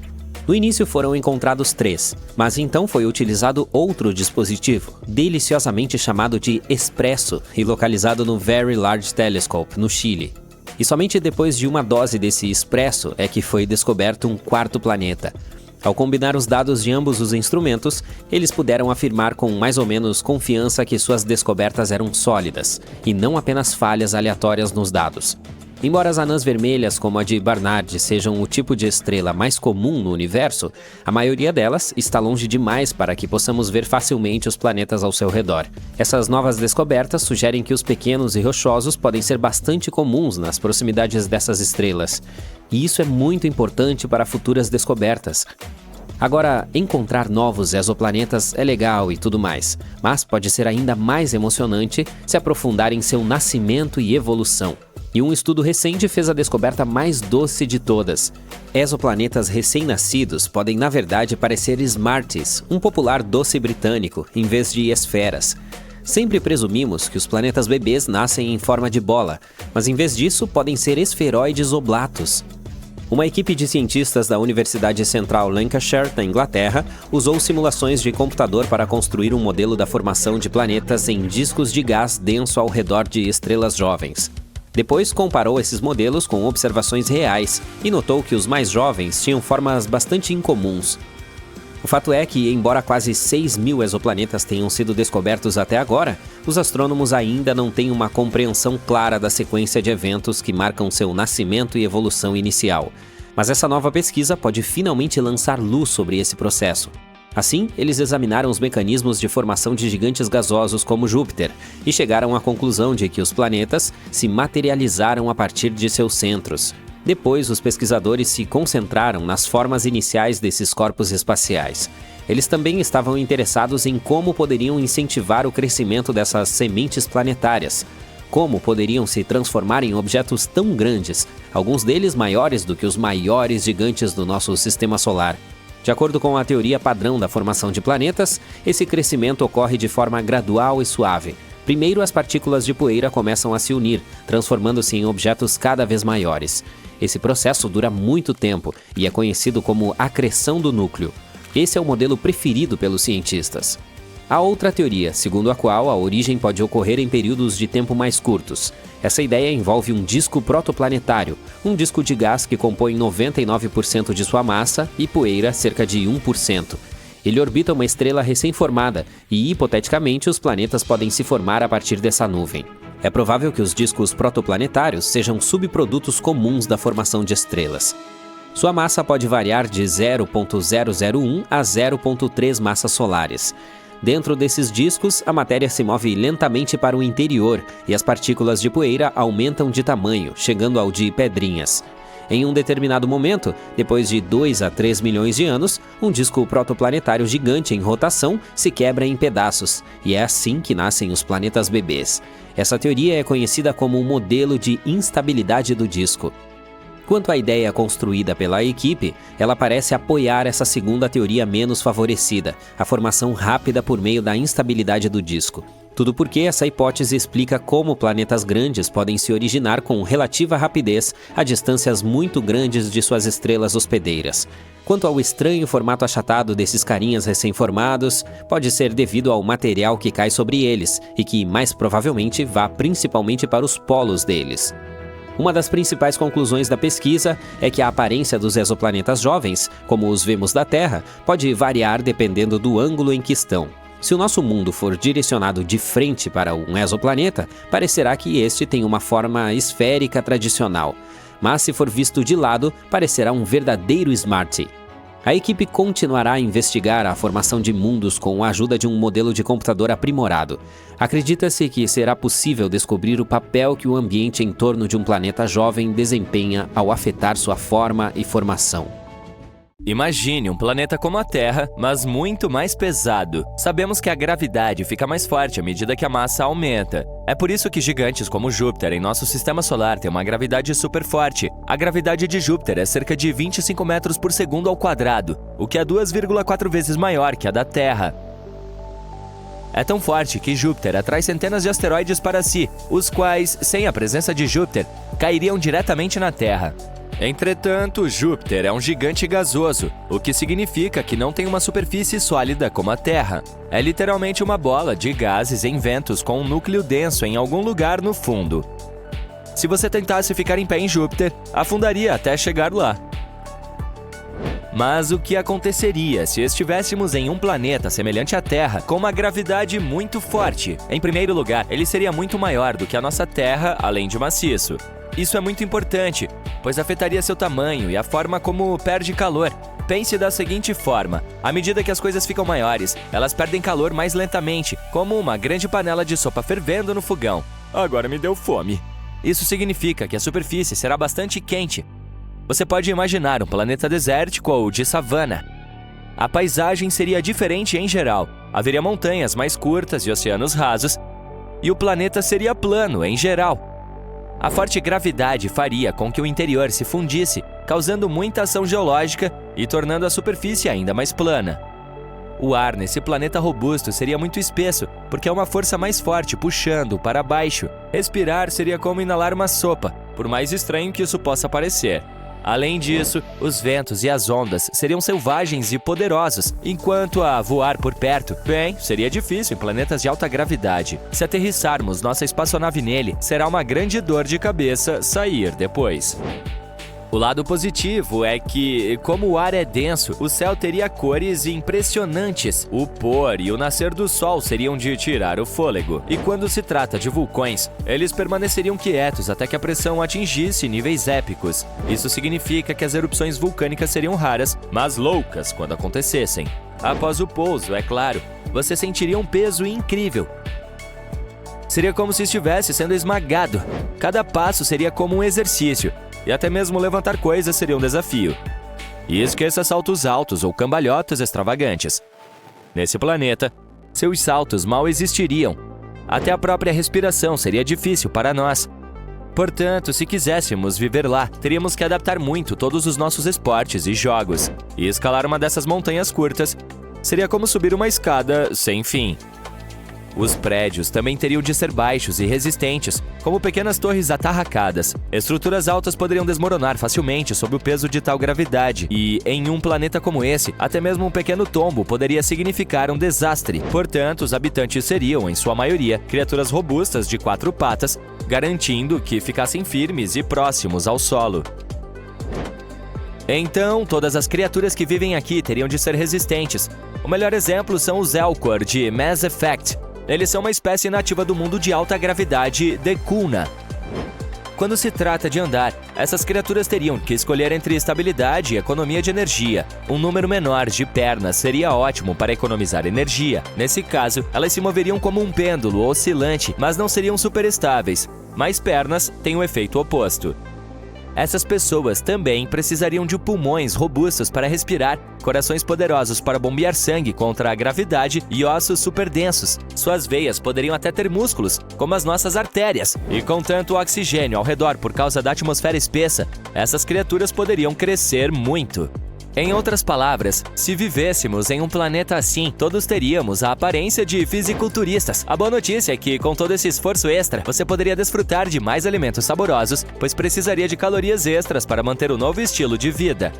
No início foram encontrados 3, mas então foi utilizado outro dispositivo, deliciosamente chamado de Espresso e localizado no Very Large Telescope, no Chile. E somente depois de uma dose desse Espresso é que foi descoberto um 4º planeta. Ao combinar os dados de ambos os instrumentos, eles puderam afirmar com mais ou menos confiança que suas descobertas eram sólidas, e não apenas falhas aleatórias nos dados. Embora as anãs vermelhas como a de Barnard sejam o tipo de estrela mais comum no universo, a maioria delas está longe demais para que possamos ver facilmente os planetas ao seu redor. Essas novas descobertas sugerem que os pequenos e rochosos podem ser bastante comuns nas proximidades dessas estrelas, e isso é muito importante para futuras descobertas. Agora, encontrar novos exoplanetas é legal e tudo mais, mas pode ser ainda mais emocionante se aprofundar em seu nascimento e evolução. E um estudo recente fez a descoberta mais doce de todas. Exoplanetas recém-nascidos podem, na verdade, parecer Smarties, um popular doce britânico, em vez de esferas. Sempre presumimos que os planetas bebês nascem em forma de bola, mas em vez disso podem ser esferoides oblatos. Uma equipe de cientistas da Universidade Central Lancashire, na Inglaterra, usou simulações de computador para construir um modelo da formação de planetas em discos de gás denso ao redor de estrelas jovens. Depois comparou esses modelos com observações reais e notou que os mais jovens tinham formas bastante incomuns. O fato é que, embora quase 6.000 exoplanetas tenham sido descobertos até agora, os astrônomos ainda não têm uma compreensão clara da sequência de eventos que marcam seu nascimento e evolução inicial. Mas essa nova pesquisa pode finalmente lançar luz sobre esse processo. Assim, eles examinaram os mecanismos de formação de gigantes gasosos como Júpiter e chegaram à conclusão de que os planetas se materializaram a partir de seus centros. Depois, os pesquisadores se concentraram nas formas iniciais desses corpos espaciais. Eles também estavam interessados em como poderiam incentivar o crescimento dessas sementes planetárias, como poderiam se transformar em objetos tão grandes, alguns deles maiores do que os maiores gigantes do nosso sistema solar. De acordo com a teoria padrão da formação de planetas, esse crescimento ocorre de forma gradual e suave. Primeiro, as partículas de poeira começam a se unir, transformando-se em objetos cada vez maiores. Esse processo dura muito tempo e é conhecido como acreção do núcleo. Esse é o modelo preferido pelos cientistas. Há outra teoria, segundo a qual a origem pode ocorrer em períodos de tempo mais curtos. Essa ideia envolve um disco protoplanetário, um disco de gás que compõe 99% de sua massa e poeira cerca de 1%. Ele orbita uma estrela recém-formada e, hipoteticamente, os planetas podem se formar a partir dessa nuvem. É provável que os discos protoplanetários sejam subprodutos comuns da formação de estrelas. Sua massa pode variar de 0,001 a 0,3 massas solares. Dentro desses discos, a matéria se move lentamente para o interior e as partículas de poeira aumentam de tamanho, chegando ao de pedrinhas. Em um determinado momento, depois de 2 a 3 milhões de anos, um disco protoplanetário gigante em rotação se quebra em pedaços, e é assim que nascem os planetas bebês. Essa teoria é conhecida como o modelo de instabilidade do disco. Quanto à ideia construída pela equipe, ela parece apoiar essa segunda teoria menos favorecida, a formação rápida por meio da instabilidade do disco. Tudo porque essa hipótese explica como planetas grandes podem se originar com relativa rapidez a distâncias muito grandes de suas estrelas hospedeiras. Quanto ao estranho formato achatado desses carinhas recém-formados, pode ser devido ao material que cai sobre eles e que, mais provavelmente, vá principalmente para os polos deles. Uma das principais conclusões da pesquisa é que a aparência dos exoplanetas jovens, como os vemos da Terra, pode variar dependendo do ângulo em que estão. Se o nosso mundo for direcionado de frente para um exoplaneta, parecerá que este tem uma forma esférica tradicional. Mas se for visto de lado, parecerá um verdadeiro Smarty. A equipe continuará a investigar a formação de mundos com a ajuda de um modelo de computador aprimorado. Acredita-se que será possível descobrir o papel que o ambiente em torno de um planeta jovem desempenha ao afetar sua forma e formação. Imagine um planeta como a Terra, mas muito mais pesado. Sabemos que a gravidade fica mais forte à medida que a massa aumenta. É por isso que gigantes como Júpiter em nosso sistema solar têm uma gravidade super forte. A gravidade de Júpiter é cerca de 25 metros por segundo ao quadrado, o que é 2,4 vezes maior que a da Terra. É tão forte que Júpiter atrai centenas de asteroides para si, os quais, sem a presença de Júpiter, cairiam diretamente na Terra. Entretanto, Júpiter é um gigante gasoso, o que significa que não tem uma superfície sólida como a Terra. É literalmente uma bola de gases em ventos com um núcleo denso em algum lugar no fundo. Se você tentasse ficar em pé em Júpiter, afundaria até chegar lá. Mas o que aconteceria se estivéssemos em um planeta semelhante à Terra, com uma gravidade muito forte? Em primeiro lugar, ele seria muito maior do que a nossa Terra, além de maciço. Isso é muito importante, pois afetaria seu tamanho e a forma como perde calor. Pense da seguinte forma: à medida que as coisas ficam maiores, elas perdem calor mais lentamente, como uma grande panela de sopa fervendo no fogão. Agora me deu fome. Isso significa que a superfície será bastante quente. Você pode imaginar um planeta desértico ou de savana. A paisagem seria diferente em geral. Haveria montanhas mais curtas e oceanos rasos, e o planeta seria plano em geral. A forte gravidade faria com que o interior se fundisse, causando muita ação geológica e tornando a superfície ainda mais plana. O ar nesse planeta robusto seria muito espesso, porque é uma força mais forte puxando para baixo. Respirar seria como inalar uma sopa, por mais estranho que isso possa parecer. Além disso, os ventos e as ondas seriam selvagens e poderosos, enquanto a voar por perto, bem, seria difícil em planetas de alta gravidade. Se aterrissarmos nossa espaçonave nele, será uma grande dor de cabeça sair depois. O lado positivo é que, como o ar é denso, o céu teria cores impressionantes. O pôr e o nascer do sol seriam de tirar o fôlego. E quando se trata de vulcões, eles permaneceriam quietos até que a pressão atingisse níveis épicos. Isso significa que as erupções vulcânicas seriam raras, mas loucas quando acontecessem. Após o pouso, é claro, você sentiria um peso incrível. Seria como se estivesse sendo esmagado. Cada passo seria como um exercício. E até mesmo levantar coisas seria um desafio. E esqueça saltos altos ou cambalhotas extravagantes. Nesse planeta, seus saltos mal existiriam. Até a própria respiração seria difícil para nós. Portanto, se quiséssemos viver lá, teríamos que adaptar muito todos os nossos esportes e jogos. E escalar uma dessas montanhas curtas seria como subir uma escada sem fim. Os prédios também teriam de ser baixos e resistentes, como pequenas torres atarracadas. Estruturas altas poderiam desmoronar facilmente sob o peso de tal gravidade, e, em um planeta como esse, até mesmo um pequeno tombo poderia significar um desastre. Portanto, os habitantes seriam, em sua maioria, criaturas robustas de 4 patas, garantindo que ficassem firmes e próximos ao solo. Então, todas as criaturas que vivem aqui teriam de ser resistentes. O melhor exemplo são os Elcor de Mass Effect. Eles são uma espécie nativa do mundo de alta gravidade Decuna. Quando se trata de andar, essas criaturas teriam que escolher entre estabilidade e economia de energia. Um número menor de pernas seria ótimo para economizar energia. Nesse caso, elas se moveriam como um pêndulo oscilante, mas não seriam super estáveis. Mais pernas têm o efeito oposto. Essas pessoas também precisariam de pulmões robustos para respirar, corações poderosos para bombear sangue contra a gravidade e ossos super densos. Suas veias poderiam até ter músculos, como as nossas artérias. E com tanto oxigênio ao redor por causa da atmosfera espessa, essas criaturas poderiam crescer muito. Em outras palavras, se vivêssemos em um planeta assim, todos teríamos a aparência de fisiculturistas. A boa notícia é que, com todo esse esforço extra, você poderia desfrutar de mais alimentos saborosos, pois precisaria de calorias extras para manter o novo estilo de vida.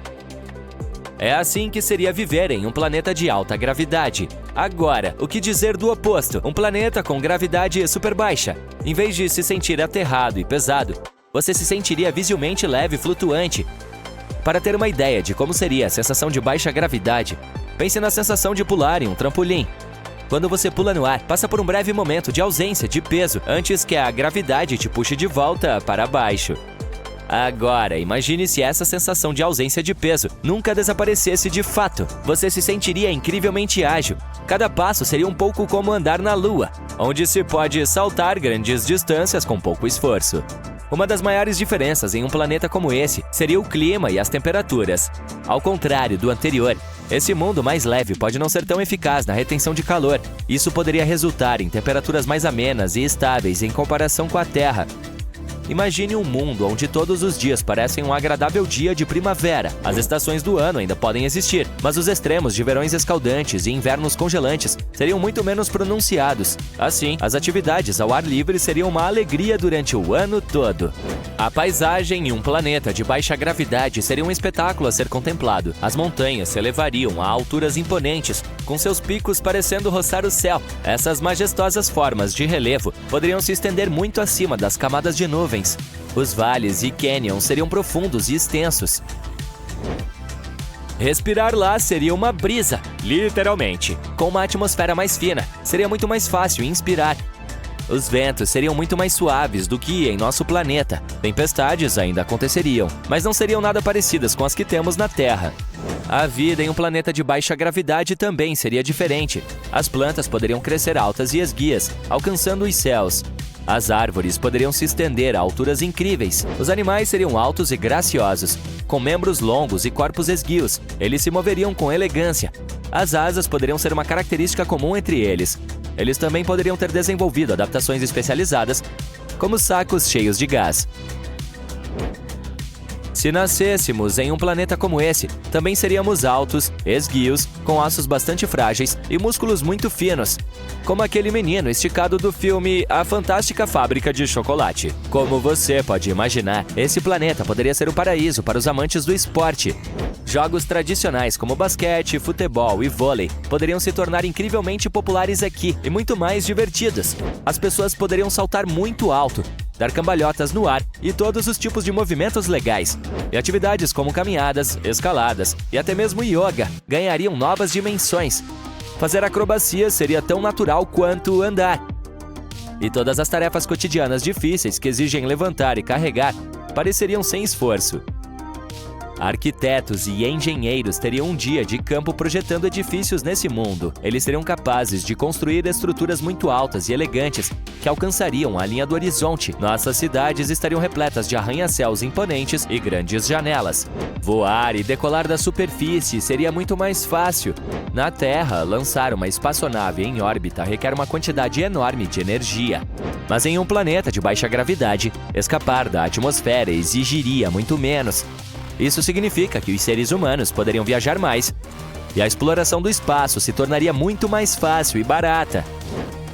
É assim que seria viver em um planeta de alta gravidade. Agora, o que dizer do oposto? Um planeta com gravidade super baixa. Em vez de se sentir aterrado e pesado, você se sentiria visivelmente leve e flutuante. Para ter uma ideia de como seria a sensação de baixa gravidade, pense na sensação de pular em um trampolim. Quando você pula no ar, passa por um breve momento de ausência de peso antes que a gravidade te puxe de volta para baixo. Agora, imagine se essa sensação de ausência de peso nunca desaparecesse de fato. Você se sentiria incrivelmente ágil. Cada passo seria um pouco como andar na Lua, onde se pode saltar grandes distâncias com pouco esforço. Uma das maiores diferenças em um planeta como esse seria o clima e as temperaturas. Ao contrário do anterior, esse mundo mais leve pode não ser tão eficaz na retenção de calor. Isso poderia resultar em temperaturas mais amenas e estáveis em comparação com a Terra. Imagine um mundo onde todos os dias parecem um agradável dia de primavera. As estações do ano ainda podem existir, mas os extremos de verões escaldantes e invernos congelantes seriam muito menos pronunciados. Assim, as atividades ao ar livre seriam uma alegria durante o ano todo. A paisagem em um planeta de baixa gravidade seria um espetáculo a ser contemplado. As montanhas se elevariam a alturas imponentes, com seus picos parecendo roçar o céu. Essas majestosas formas de relevo poderiam se estender muito acima das camadas de nuvens. Os vales e canyons seriam profundos e extensos. Respirar lá seria uma brisa, literalmente. Com uma atmosfera mais fina, seria muito mais fácil inspirar. Os ventos seriam muito mais suaves do que em nosso planeta. Tempestades ainda aconteceriam, mas não seriam nada parecidas com as que temos na Terra. A vida em um planeta de baixa gravidade também seria diferente. As plantas poderiam crescer altas e esguias, alcançando os céus. As árvores poderiam se estender a alturas incríveis. Os animais seriam altos e graciosos, com membros longos e corpos esguios. Eles se moveriam com elegância. As asas poderiam ser uma característica comum entre eles. Eles também poderiam ter desenvolvido adaptações especializadas, como sacos cheios de gás. Se nascêssemos em um planeta como esse, também seríamos altos, esguios, com ossos bastante frágeis e músculos muito finos, como aquele menino esticado do filme A Fantástica Fábrica de Chocolate. Como você pode imaginar, esse planeta poderia ser o paraíso para os amantes do esporte. Jogos tradicionais como basquete, futebol e vôlei poderiam se tornar incrivelmente populares aqui e muito mais divertidos. As pessoas poderiam saltar muito alto, dar cambalhotas no ar e todos os tipos de movimentos legais. E atividades como caminhadas, escaladas e até mesmo yoga ganhariam novas dimensões. Fazer acrobacia seria tão natural quanto andar. E todas as tarefas cotidianas difíceis que exigem levantar e carregar pareceriam sem esforço. Arquitetos e engenheiros teriam um dia de campo projetando edifícios nesse mundo. Eles seriam capazes de construir estruturas muito altas e elegantes que alcançariam a linha do horizonte. Nossas cidades estariam repletas de arranha-céus imponentes e grandes janelas. Voar e decolar da superfície seria muito mais fácil. Na Terra, lançar uma espaçonave em órbita requer uma quantidade enorme de energia. Mas em um planeta de baixa gravidade, escapar da atmosfera exigiria muito menos. Isso significa que os seres humanos poderiam viajar mais, e a exploração do espaço se tornaria muito mais fácil e barata.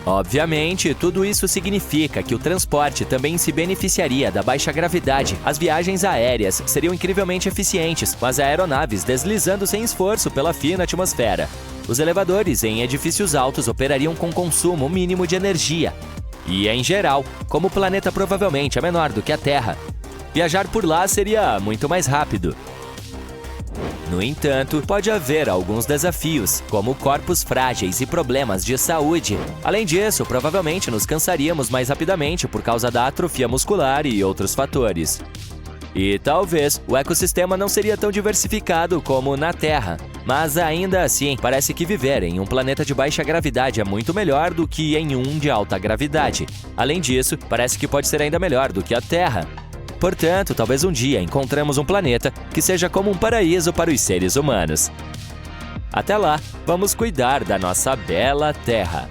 Obviamente, tudo isso significa que o transporte também se beneficiaria da baixa gravidade. As viagens aéreas seriam incrivelmente eficientes, com as aeronaves deslizando sem esforço pela fina atmosfera. Os elevadores em edifícios altos operariam com consumo mínimo de energia. E, em geral, como o planeta provavelmente é menor do que a Terra, viajar por lá seria muito mais rápido. No entanto, pode haver alguns desafios, como corpos frágeis e problemas de saúde. Além disso, provavelmente nos cansaríamos mais rapidamente por causa da atrofia muscular e outros fatores. E talvez o ecossistema não seria tão diversificado como na Terra. Mas ainda assim, parece que viver em um planeta de baixa gravidade é muito melhor do que em um de alta gravidade. Além disso, parece que pode ser ainda melhor do que a Terra. Portanto, talvez um dia encontremos um planeta que seja como um paraíso para os seres humanos. Até lá, vamos cuidar da nossa bela Terra.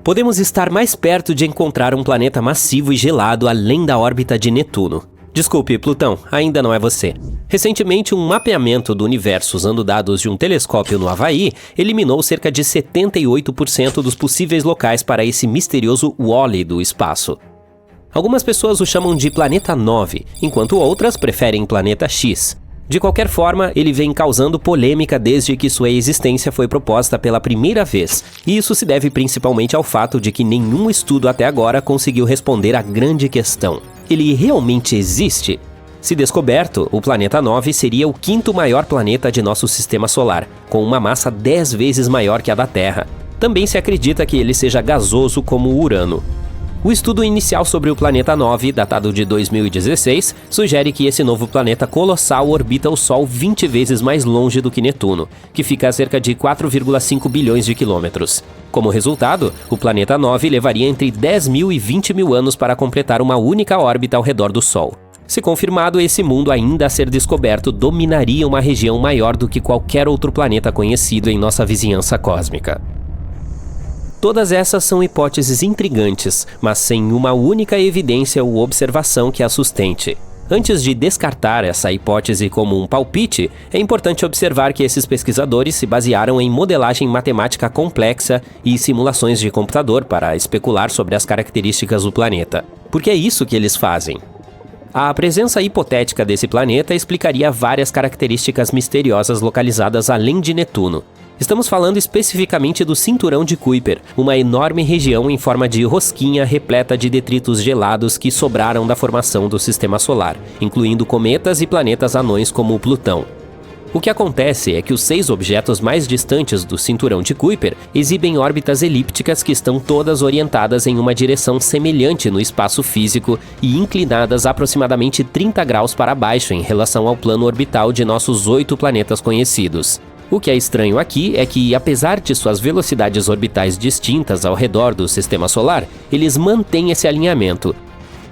Podemos estar mais perto de encontrar um planeta massivo e gelado além da órbita de Netuno. Desculpe, Plutão, ainda não é você. Recentemente, um mapeamento do universo usando dados de um telescópio no Havaí eliminou cerca de 78% dos possíveis locais para esse misterioso Wall-E do espaço. Algumas pessoas o chamam de Planeta 9, enquanto outras preferem Planeta X. De qualquer forma, ele vem causando polêmica desde que sua existência foi proposta pela primeira vez, e isso se deve principalmente ao fato de que nenhum estudo até agora conseguiu responder à grande questão: ele realmente existe? Se descoberto, o Planeta 9 seria o quinto maior planeta de nosso sistema solar, com uma massa 10 vezes maior que a da Terra. Também se acredita que ele seja gasoso como o Urano. O estudo inicial sobre o Planeta 9, datado de 2016, sugere que esse novo planeta colossal orbita o Sol 20 vezes mais longe do que Netuno, que fica a cerca de 4,5 bilhões de quilômetros. Como resultado, o Planeta 9 levaria entre 10 mil e 20 mil anos para completar uma única órbita ao redor do Sol. Se confirmado, esse mundo ainda a ser descoberto dominaria uma região maior do que qualquer outro planeta conhecido em nossa vizinhança cósmica. Todas essas são hipóteses intrigantes, mas sem uma única evidência ou observação que a sustente. Antes de descartar essa hipótese como um palpite, é importante observar que esses pesquisadores se basearam em modelagem matemática complexa e simulações de computador para especular sobre as características do planeta. Porque é isso que eles fazem. A presença hipotética desse planeta explicaria várias características misteriosas localizadas além de Netuno. Estamos falando especificamente do Cinturão de Kuiper, uma enorme região em forma de rosquinha repleta de detritos gelados que sobraram da formação do Sistema Solar, incluindo cometas e planetas anões como o Plutão. O que acontece é que os 6 objetos mais distantes do Cinturão de Kuiper exibem órbitas elípticas que estão todas orientadas em uma direção semelhante no espaço físico e inclinadas aproximadamente 30 graus para baixo em relação ao plano orbital de nossos 8 planetas conhecidos. O que é estranho aqui é que, apesar de suas velocidades orbitais distintas ao redor do Sistema Solar, eles mantêm esse alinhamento.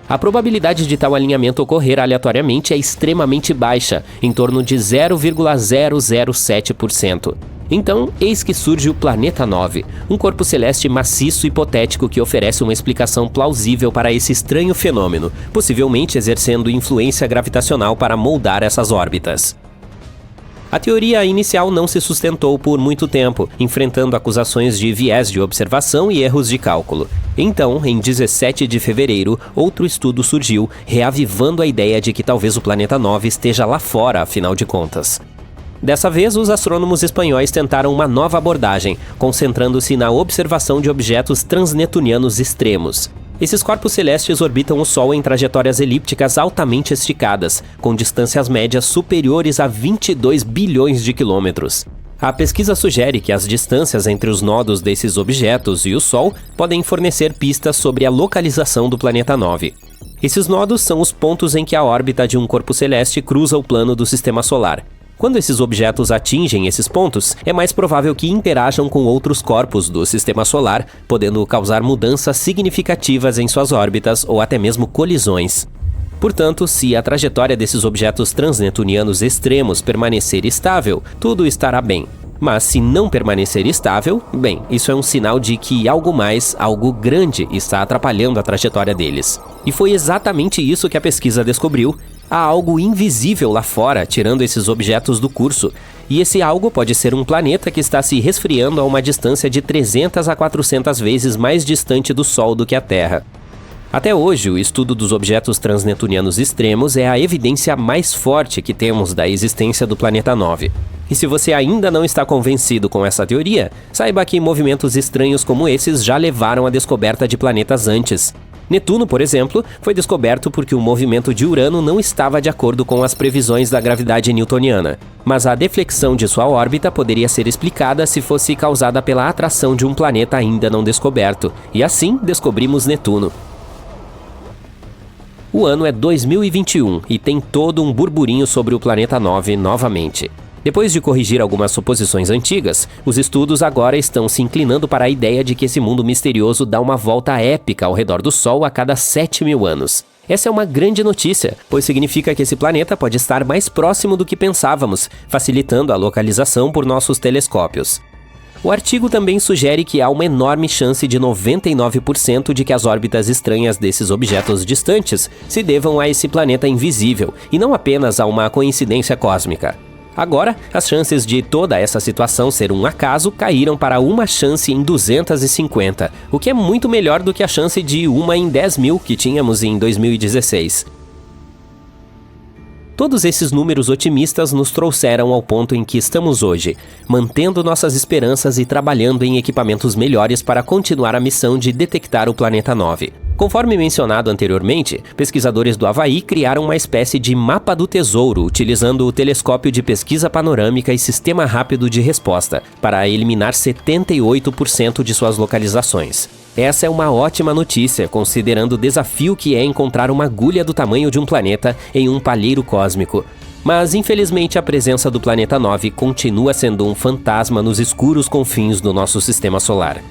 A probabilidade de tal alinhamento ocorrer aleatoriamente é extremamente baixa, em torno de 0,007%. Então, eis que surge o Planeta 9, um corpo celeste maciço hipotético que oferece uma explicação plausível para esse estranho fenômeno, possivelmente exercendo influência gravitacional para moldar essas órbitas. A teoria inicial não se sustentou por muito tempo, enfrentando acusações de viés de observação e erros de cálculo. Então, em 17 de fevereiro, outro estudo surgiu, reavivando a ideia de que talvez o Planeta 9 esteja lá fora, afinal de contas. Dessa vez, os astrônomos espanhóis tentaram uma nova abordagem, concentrando-se na observação de objetos transnetunianos extremos. Esses corpos celestes orbitam o Sol em trajetórias elípticas altamente esticadas, com distâncias médias superiores a 22 bilhões de quilômetros. A pesquisa sugere que as distâncias entre os nodos desses objetos e o Sol podem fornecer pistas sobre a localização do Planeta 9. Esses nodos são os pontos em que a órbita de um corpo celeste cruza o plano do Sistema Solar. Quando esses objetos atingem esses pontos, é mais provável que interajam com outros corpos do Sistema Solar, podendo causar mudanças significativas em suas órbitas ou até mesmo colisões. Portanto, se a trajetória desses objetos transnetunianos extremos permanecer estável, tudo estará bem. Mas se não permanecer estável, bem, isso é um sinal de que algo mais, algo grande, está atrapalhando a trajetória deles. E foi exatamente isso que a pesquisa descobriu. Há algo invisível lá fora, tirando esses objetos do curso. E esse algo pode ser um planeta que está se resfriando a uma distância de 300 a 400 vezes mais distante do Sol do que a Terra. Até hoje, o estudo dos objetos transnetunianos extremos é a evidência mais forte que temos da existência do Planeta 9. E se você ainda não está convencido com essa teoria, saiba que movimentos estranhos como esses já levaram à descoberta de planetas antes. Netuno, por exemplo, foi descoberto porque o movimento de Urano não estava de acordo com as previsões da gravidade newtoniana, mas a deflexão de sua órbita poderia ser explicada se fosse causada pela atração de um planeta ainda não descoberto, e assim descobrimos Netuno. O ano é 2021 e tem todo um burburinho sobre o Planeta 9 novamente. Depois de corrigir algumas suposições antigas, os estudos agora estão se inclinando para a ideia de que esse mundo misterioso dá uma volta épica ao redor do Sol a cada 7.000 anos. Essa é uma grande notícia, pois significa que esse planeta pode estar mais próximo do que pensávamos, facilitando a localização por nossos telescópios. O artigo também sugere que há uma enorme chance de 99% de que as órbitas estranhas desses objetos distantes se devam a esse planeta invisível, e não apenas a uma coincidência cósmica. Agora, as chances de toda essa situação ser um acaso caíram para uma chance em 250, o que é muito melhor do que a chance de 1 em 10 mil que tínhamos em 2016. Todos esses números otimistas nos trouxeram ao ponto em que estamos hoje, mantendo nossas esperanças e trabalhando em equipamentos melhores para continuar a missão de detectar o planeta 9. Conforme mencionado anteriormente, pesquisadores do Havaí criaram uma espécie de mapa do tesouro utilizando o telescópio de pesquisa panorâmica e sistema rápido de resposta para eliminar 78% de suas localizações. Essa é uma ótima notícia, considerando o desafio que é encontrar uma agulha do tamanho de um planeta em um palheiro cósmico. Mas, infelizmente, a presença do planeta 9 continua sendo um fantasma nos escuros confins do nosso sistema solar.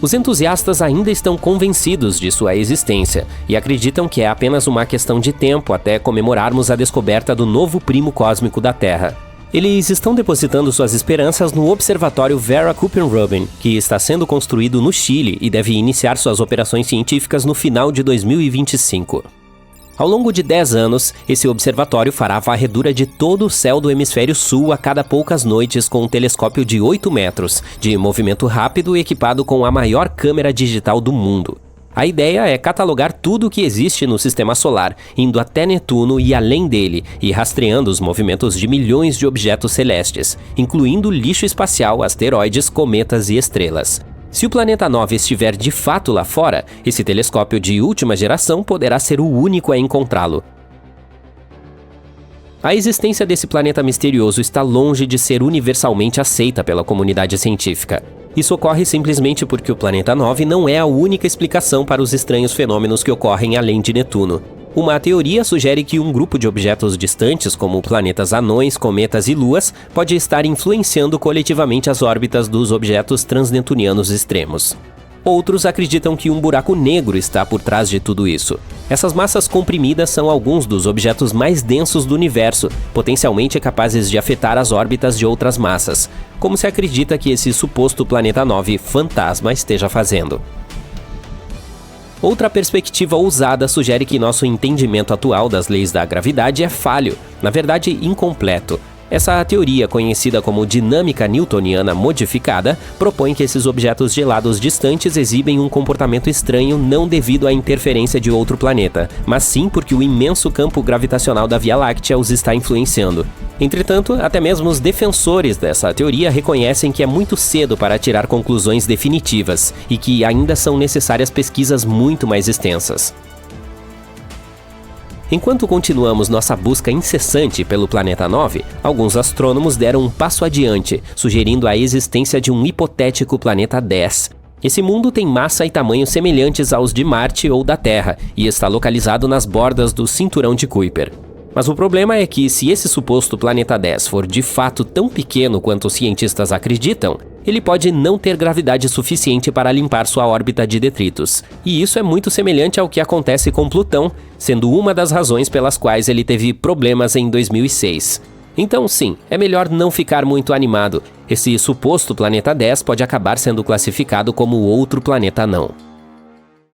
Os entusiastas ainda estão convencidos de sua existência e acreditam que é apenas uma questão de tempo até comemorarmos a descoberta do novo primo cósmico da Terra. Eles estão depositando suas esperanças no Observatório Vera Kuppenrubin, que está sendo construído no Chile e deve iniciar suas operações científicas no final de 2025. Ao longo de 10 anos, esse observatório fará a varredura de todo o céu do hemisfério sul a cada poucas noites com um telescópio de 8 metros, de movimento rápido e equipado com a maior câmera digital do mundo. A ideia é catalogar tudo o que existe no sistema solar, indo até Netuno e além dele, e rastreando os movimentos de milhões de objetos celestes, incluindo lixo espacial, asteroides, cometas e estrelas. Se o planeta 9 estiver de fato lá fora, esse telescópio de última geração poderá ser o único a encontrá-lo. A existência desse planeta misterioso está longe de ser universalmente aceita pela comunidade científica. Isso ocorre simplesmente porque o planeta 9 não é a única explicação para os estranhos fenômenos que ocorrem além de Netuno. Uma teoria sugere que um grupo de objetos distantes, como planetas anões, cometas e luas, pode estar influenciando coletivamente as órbitas dos objetos transnetunianos extremos. Outros acreditam que um buraco negro está por trás de tudo isso. Essas massas comprimidas são alguns dos objetos mais densos do universo, potencialmente capazes de afetar as órbitas de outras massas, como se acredita que esse suposto planeta 9 fantasma esteja fazendo. Outra perspectiva ousada sugere que nosso entendimento atual das leis da gravidade é falho, na verdade incompleto. Essa teoria, conhecida como dinâmica newtoniana modificada, propõe que esses objetos gelados distantes exibem um comportamento estranho não devido à interferência de outro planeta, mas sim porque o imenso campo gravitacional da Via Láctea os está influenciando. Entretanto, até mesmo os defensores dessa teoria reconhecem que é muito cedo para tirar conclusões definitivas e que ainda são necessárias pesquisas muito mais extensas. Enquanto continuamos nossa busca incessante pelo planeta 9, alguns astrônomos deram um passo adiante, sugerindo a existência de um hipotético planeta 10. Esse mundo tem massa e tamanho semelhantes aos de Marte ou da Terra e está localizado nas bordas do Cinturão de Kuiper. Mas o problema é que, se esse suposto planeta 10 for de fato tão pequeno quanto os cientistas acreditam, ele pode não ter gravidade suficiente para limpar sua órbita de detritos. E isso é muito semelhante ao que acontece com Plutão, sendo uma das razões pelas quais ele teve problemas em 2006. Então sim, é melhor não ficar muito animado. Esse suposto planeta 10 pode acabar sendo classificado como outro planeta não.